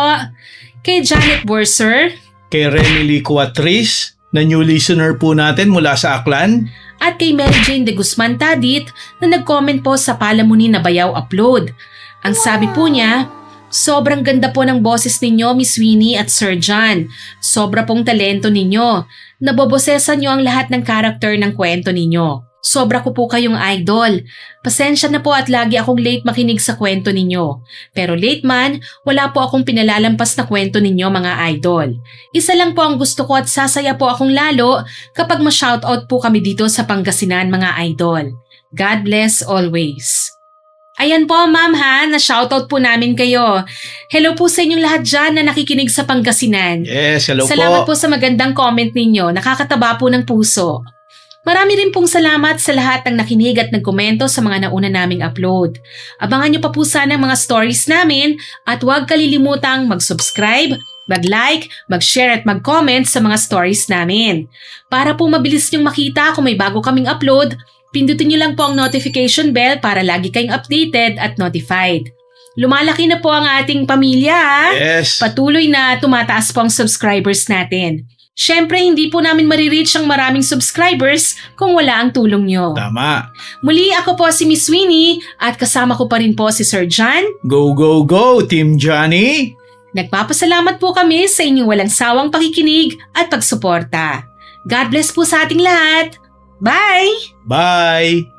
kay Janet Borser, Kay Remily Cuatris na new listener po natin mula sa Aklan. at kay Mary Jane de Guzman Tadit na nag-comment po sa Palamunin na Bayaw upload. Ang sabi po niya, sobrang ganda po ng boses ninyo, Miss Winnie at Sir John. Sobra pong talento ninyo. Nabobosesan niyo ang lahat ng karakter ng kwento ninyo. Sobra ko po kayong idol. Pasensya na po at lagi akong late makinig sa kwento ninyo. Pero late man, wala po akong pinalalampas na kwento ninyo mga idol. Isa lang po ang gusto ko at sasaya po akong lalo kapag ma-shoutout po kami dito sa Pangasinan mga idol. God bless always. Ayan po ma'am ha, na-shoutout po namin kayo. Hello po sa inyong lahat dyan na nakikinig sa Pangasinan. Yes, hello Salamat po. po sa magandang comment ninyo, nakakataba po ng puso. Marami rin pong salamat sa lahat ng nakinig at nagkomento sa mga nauna naming upload. Abangan nyo pa po sana ang mga stories namin at huwag kalilimutang mag-subscribe, mag-like, mag-share at mag-comment sa mga stories namin. Para po mabilis nyong makita kung may bago kaming upload, pindutin nyo lang po ang notification bell para lagi kayong updated at notified. Lumalaki na po ang ating pamilya ha? Yes. Patuloy na tumataas po ang subscribers natin. Siyempre, hindi po namin marireach ang maraming subscribers kung wala ang tulong nyo. Tama. Muli ako po si Miss Winnie at kasama ko pa rin po si Sir John. Go, go, go, Team Johnny. Nagpapasalamat po kami sa inyong walang sawang pakikinig at pagsuporta. God bless po sa ating lahat. Bye! Bye.